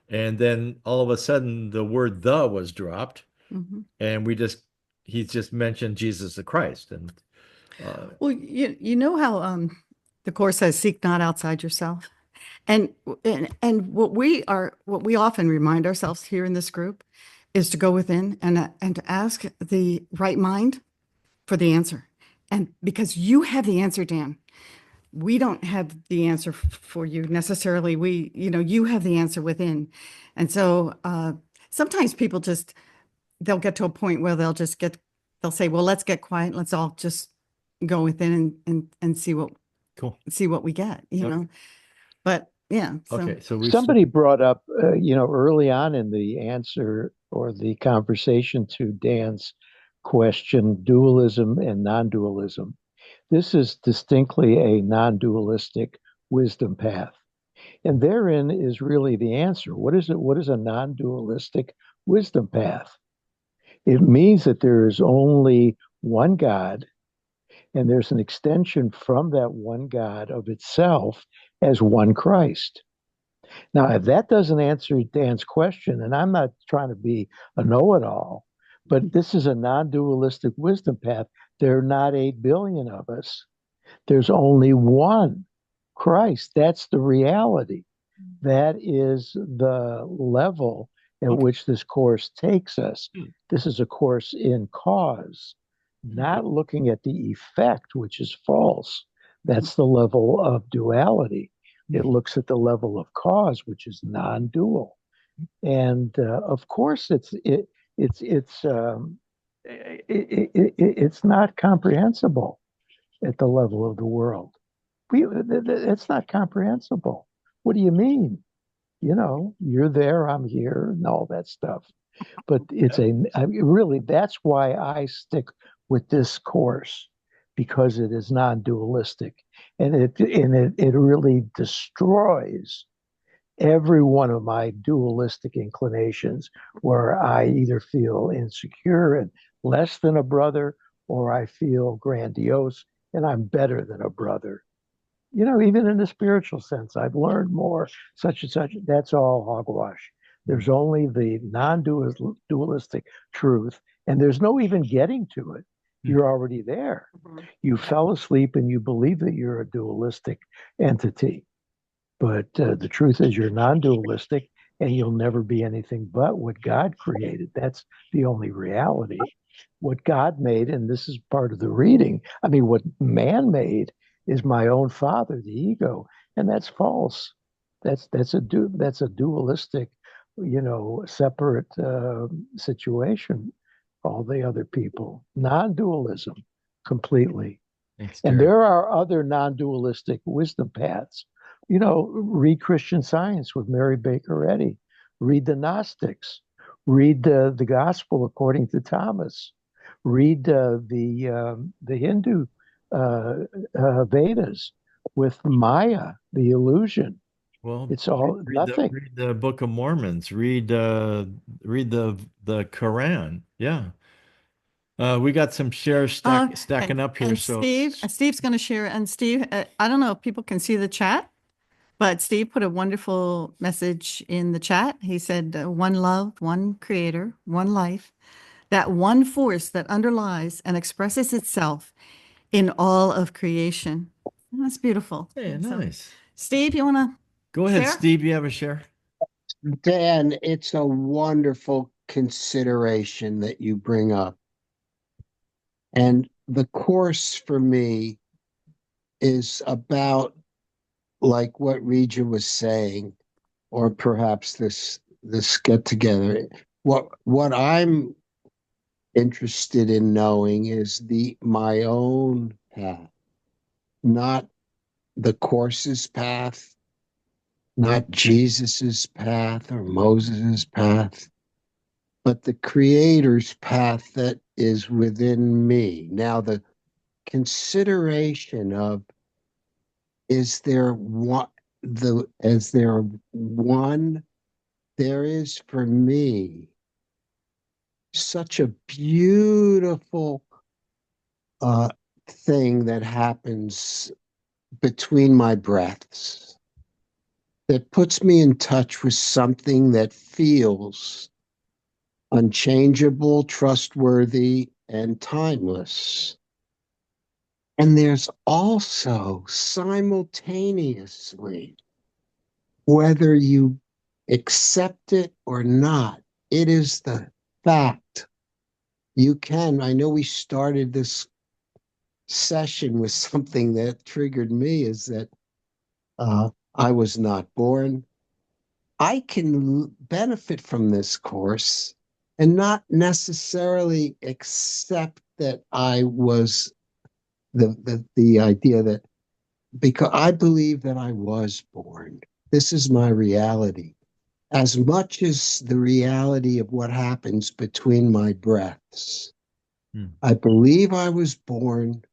And then all of a sudden the word the was dropped, Mhm. and he's just mentioned Jesus the Christ. And Well, you know how the course says, "Seek not outside yourself," and what we often remind ourselves here in this group is to go within and to ask the right mind for the answer. And because you have the answer, Dan, we don't have the answer for you necessarily. You have the answer within. And so sometimes people they'll get to a point where they'll say, well, let's get quiet. Let's all just go within and see cool. what we get, Okay. But yeah, so. Okay, so Somebody brought up, early on in the answer or the conversation to Dan's question, dualism and non-dualism. This is distinctly a non-dualistic wisdom path. And therein is really the answer. What is it? What is a non-dualistic wisdom path? It means that there is only one God, and there's an extension from that one God of itself as one Christ. Now, if that doesn't answer Dan's question, and I'm not trying to be a know-it-all, but this is a non-dualistic wisdom path. There are not 8 billion of us. There's only one Christ. That's the reality. That is the level at Okay. which this course takes us. Hmm. This is a course in cause, not looking at the effect, which is false. That's the level of duality. It looks at the level of cause, which is non-dual. And of course, it's not comprehensible at the level of the world. It's not comprehensible. What do you mean? You know, you're there, I'm here, and all that stuff. But I mean, really, that's why I stick with this course, because it is non-dualistic, and it really destroys every one of my dualistic inclinations, where I either feel insecure and less than a brother, or I feel grandiose and I'm better than a brother. You know, even in the spiritual sense, I've learned more, such and such. That's all hogwash. There's only the non-dualistic truth, and there's no even getting to it. You're already there. You fell asleep and you believe that you're a dualistic entity. But the truth is, you're non-dualistic, and you'll never be anything but what God created. That's the only reality. What God made, and this is part of the reading. I mean, what man made is my own father, the ego, and that's false. That's a dualistic, separate situation. All the other people, non-dualism, completely. Thanks, And Jerry. there are other non-dualistic wisdom paths. You know, read Christian Science with Mary Baker Eddy. Read the Gnostics. Read the Gospel according to Thomas. Read the Hindu Vedas with Maya, the illusion. Well, It's all nothing. read the Book of Mormons. Read the Quran. Yeah. We got some shares stacking up here. And So Steve's going to share. And Steve, I don't know if people can see the chat, but Steve put a wonderful message in the chat. He said, one love, one creator, one life, that one force that underlies and expresses itself in all of creation. That's beautiful. hey, So, nice. Steve, you want to Go ahead, share? Steve. You have a share. Dan, it's a wonderful consideration that you bring up. And the course for me is about, like what Reja was saying, or perhaps this get together. What I'm interested in knowing is my own path, not the course's path, not Jesus's path or Moses's path, but the Creator's path that is within me. Now, the consideration of, is there one, there is for me such a beautiful thing that happens between my breaths that puts me in touch with something that feels unchangeable, trustworthy, and timeless. And there's also simultaneously, whether you accept it or not, it is the fact. I know we started this session with something that triggered me, is that I was not born. I can benefit from this course and not necessarily accept that I was the idea that, because I believe that I was born. This is my reality. As much as the reality of what happens between my breaths. I believe I was born.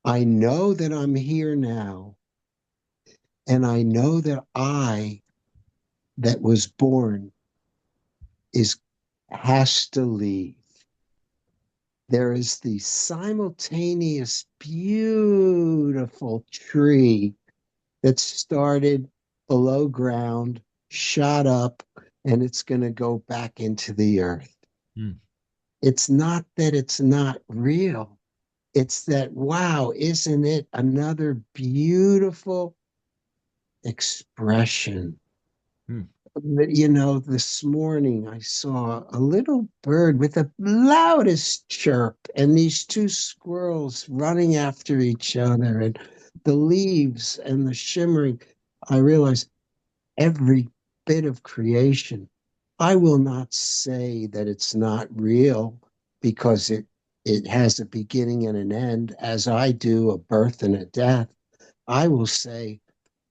I know that I'm here now. And I know that that was born has to leave. There is the simultaneous beautiful tree that started below ground, shot up, and it's going to go back into the earth. It's not that it's not real. It's that, wow, isn't it another beautiful expression Hmm. You know, this morning I saw a little bird with the loudest chirp, and these two squirrels running after each other, and the leaves and the shimmering. I realized every bit of creation. I will not say that it's not real because it has a beginning and an end, as I do, a birth and a death. I will say,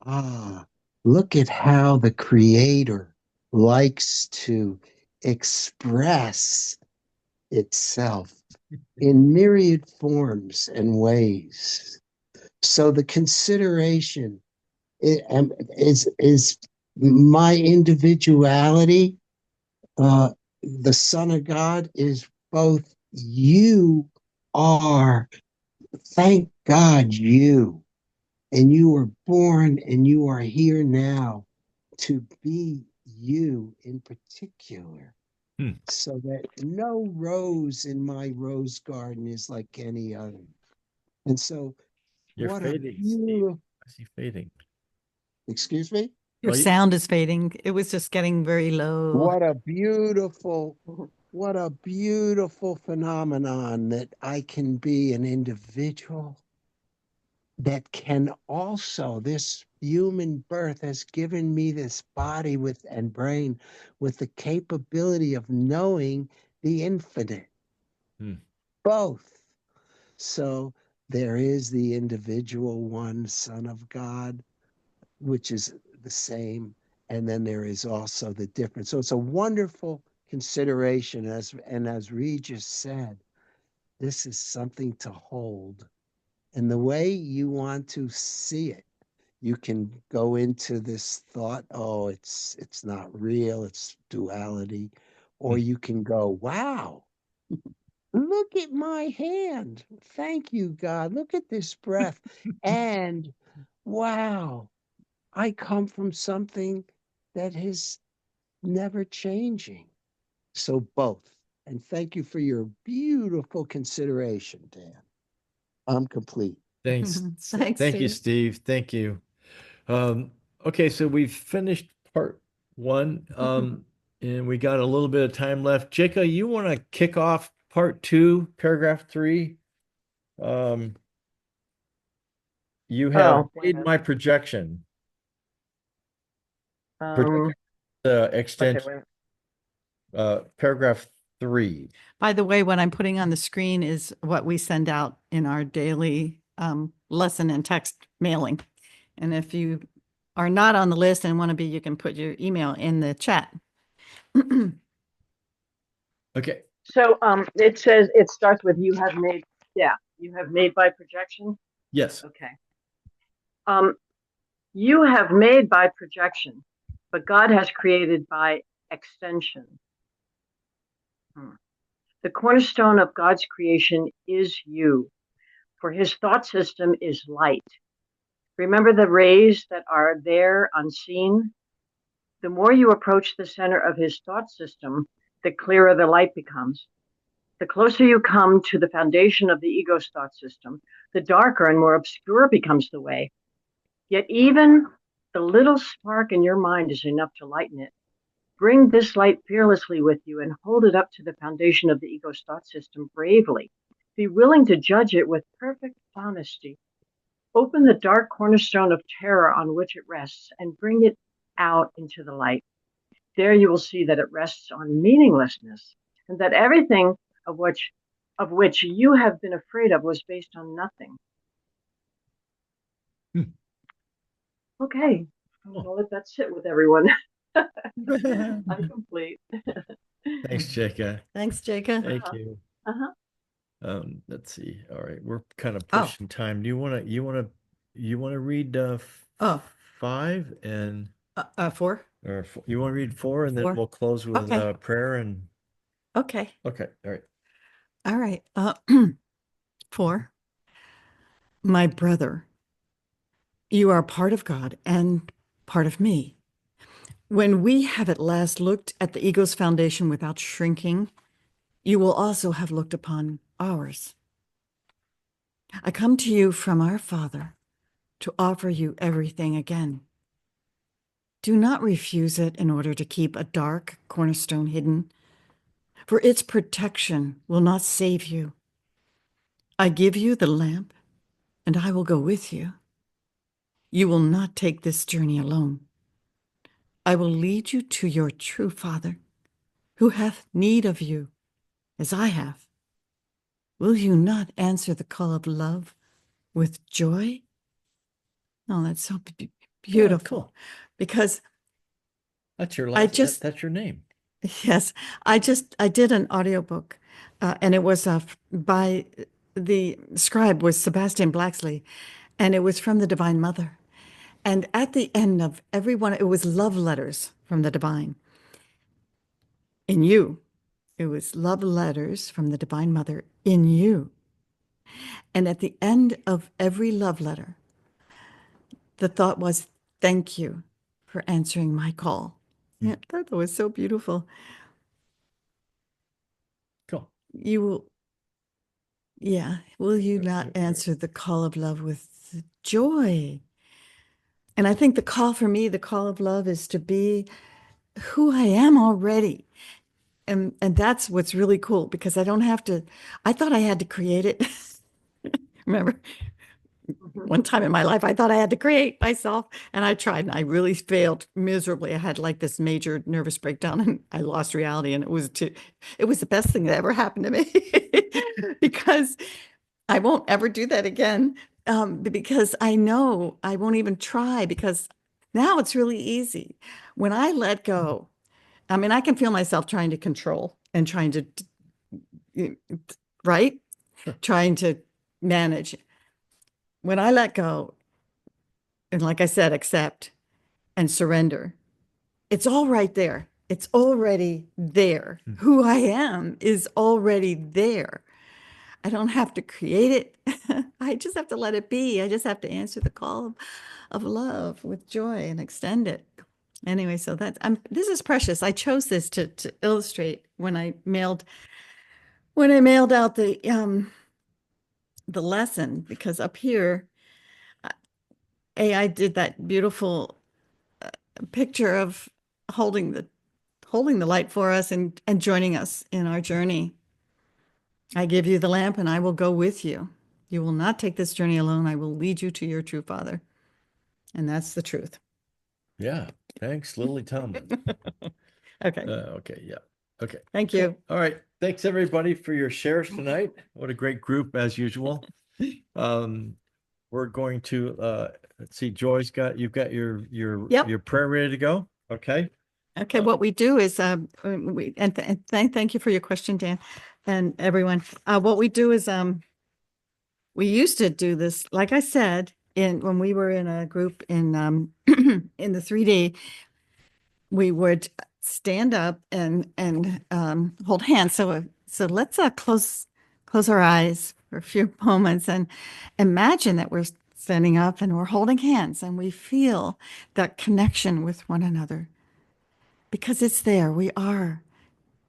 ah, look at how the Creator likes to express itself in myriad forms and ways. So the consideration is my individuality. Uh, the Son of God is both. You are, thank God, you. And you were born and you are here now to be you in particular. Hmm. So that no rose in my rose garden is like any other. And so, You're what a fading, Steve. beautiful, I see fading. excuse me? Your Well, sound is fading. It was just getting very low. What a beautiful phenomenon that I can be an individual that can also, this human birth has given me this body with and brain with the capability of knowing the infinite, Hmm. both. So there is the individual one Son of God, which is the same, and then there is also the difference. So it's a wonderful consideration, as Regis said, this is something to hold. And the way you want to see it, you can go into this thought, oh, it's not real, it's duality, or Hmm. you can go, wow, look at my hand. Thank you, God. Look at this breath. And wow, I come from something that is never changing. So both. And thank you for your beautiful consideration, Dan. I'm complete. Thanks. Thanks, Thank you, Steve. Steve. Thank you. Okay, so we've finished part one, and we got a little bit of time left. Jacob, you want to kick off part two, paragraph 3? Um, you have Oh, wait a made minute. my projection. Um, The okay, extension, wait. paragraph 3. By the way, what I'm putting on the screen is what we send out in our daily lesson and text mailing. And if you are not on the list and want to be, you can put your email in the chat. Okay. So it says it starts with you have made, yeah, you have made by projection. Yes. Okay. You have made by projection, but God has created by extension. The cornerstone of God's creation is you, for his thought system is light. Remember the rays that are there unseen? The more you approach the center of his thought system, the clearer the light becomes. The closer you come to the foundation of the ego's thought system, the darker and more obscure becomes the way. Yet even the little spark in your mind is enough to lighten it. Bring this light fearlessly with you and hold it up to the foundation of the ego's thought system bravely. Be willing to judge it with perfect honesty. Open the dark cornerstone of terror on which it rests and bring it out into the light. There you will see that it rests on meaninglessness and that everything of which you have been afraid of was based on nothing. Okay, I'm Oh. gonna let that sit with everyone. I'm complete. Thanks, Jacob. Thanks, Jacob. Thank you. Uh-huh. Let's see. All right, we're kind of Oh. pushing time. Do you want to read Oh. 5 and 4. or you want to read 4 and then 4. we'll close with Okay. prayer and Okay. okay. All right. All right. 4. My brother, you are part of God and part of me. When we have at last looked at the ego's foundation without shrinking, you will also have looked upon ours. I come to you from our Father to offer you everything again. Do not refuse it in order to keep a dark cornerstone hidden, for its protection will not save you. I give you the lamp, and I will go with you. You will not take this journey alone. I will lead you to your true Father, who hath need of you, as I have. Will you not answer the call of love with joy? Oh, that's so beautiful. cool. Because That's your I last. just, That's your name. yes, I did an audiobook, and it was by the scribe was Sebastian Blacksley, and it was from the Divine Mother. And at the end of every one, it was love letters from the Divine. In you, it was love letters from the Divine Mother in you. And at the end of every love letter, the thought was, thank you for answering my call. Yeah, that was so beautiful. Cool. You will, yeah, will you not answer the call of love with joy? And I think the call for me, the call of love is to be who I am already. And that's what's really cool because I don't have to, I thought I had to create it. Remember, one time in my life, I thought I had to create myself and I tried and I really failed miserably. I had like this major nervous breakdown and I lost reality. And it was the best thing that ever happened to me because I won't ever do that again. Because I know I won't even try because now it's really easy. When I let go, I mean, I can feel myself trying to control and trying to, right? Trying to manage. When I let go, and like I said, accept and surrender, it's all right there. It's already there. Who I am is already there. I don't have to create it. I just have to let it be. I just have to answer the call of love with joy and extend it. Anyway, so this is precious. I chose this to illustrate when I mailed out the lesson because up here AI did that beautiful picture of holding the light for us and joining us in our journey. I give you the lamp and I will go with you. You will not take this journey alone. I will lead you to your true Father. And that's the truth. Yeah. Thanks, Lily Tomlin. Okay. Okay. Yeah. Okay. Thank you. All right. Thanks everybody for your shares tonight. What a great group as usual. We're going to let's see, Joy's you've got your Yep. your prayer ready to go. Okay. Okay, what we do is thank you for your question, Dan, and everyone. What we do is we used to do this, like I said, when we were in a group in in the 3D, we would stand up and hold hands. So let's close our eyes for a few moments and imagine that we're standing up and we're holding hands and we feel that connection with one another because it's there. We are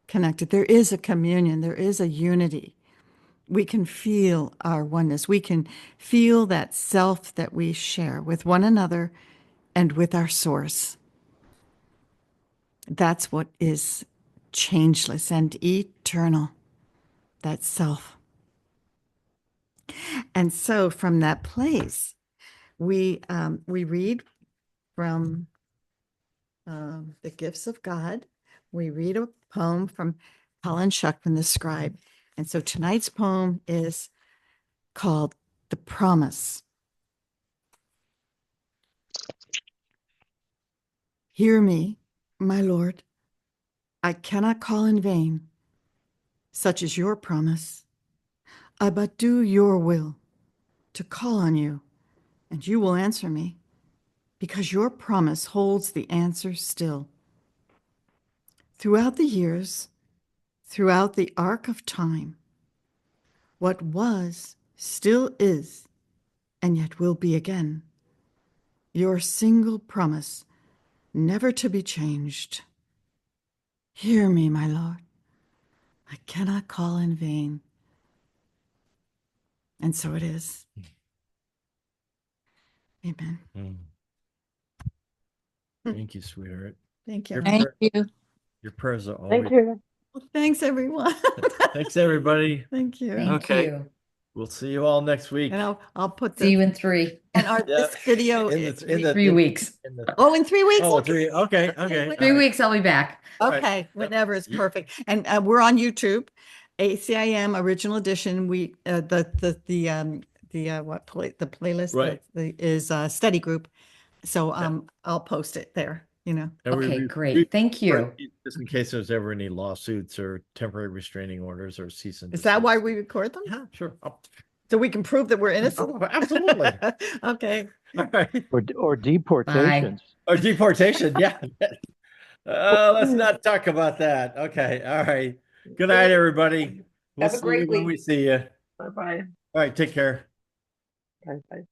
connected. There is a communion. There is a unity. We can feel our oneness. We can feel that self that we share with one another and with our source. That's what is changeless and eternal, that self. And so from that place, we read from the Gifts of God. We read a poem from Helen Schuckman, the scribe. And so tonight's poem is called The Promise. Hear me, my Lord. I cannot call in vain. Such is your promise. I but do your will to call on you, and you will answer me, because your promise holds the answer still. Throughout the years, throughout the arc of time, what was still is, and yet will be again. Your single promise, never to be changed. Hear me, my Lord. I cannot call in vain. And so it is. Amen. Thank you, sweetheart. Thank you. Your, Thank prayer- you. your prayers are always. Thank you. Well, thanks, everyone. Thanks, everybody. Thank you. Thank Okay. you. We'll see you all next week. And I'll put See you the, in 3. and this video. in the 3 weeks. in the- Oh, in 3 weeks? Oh, Okay. 3. Okay. Okay. 3 weeks, I'll be back. All right. Okay, whenever is perfect. And we're on YouTube, ACIM Original Edition. We the playlist Right. is study group. So I'll post it there, you know. And Okay, great. Thank you. Just in case there's ever any lawsuits or temporary restraining orders or cease and Is that desist. why we record them? Yeah, sure. Oh, So we can prove that we're innocent? absolutely. Okay. All right. Or deportations. Or deportation. Yeah. Let's not talk about that. Okay. All right. Good night, everybody. We'll Have a see great you when week. we see you. Bye-bye. All right. Take care. Bye-bye.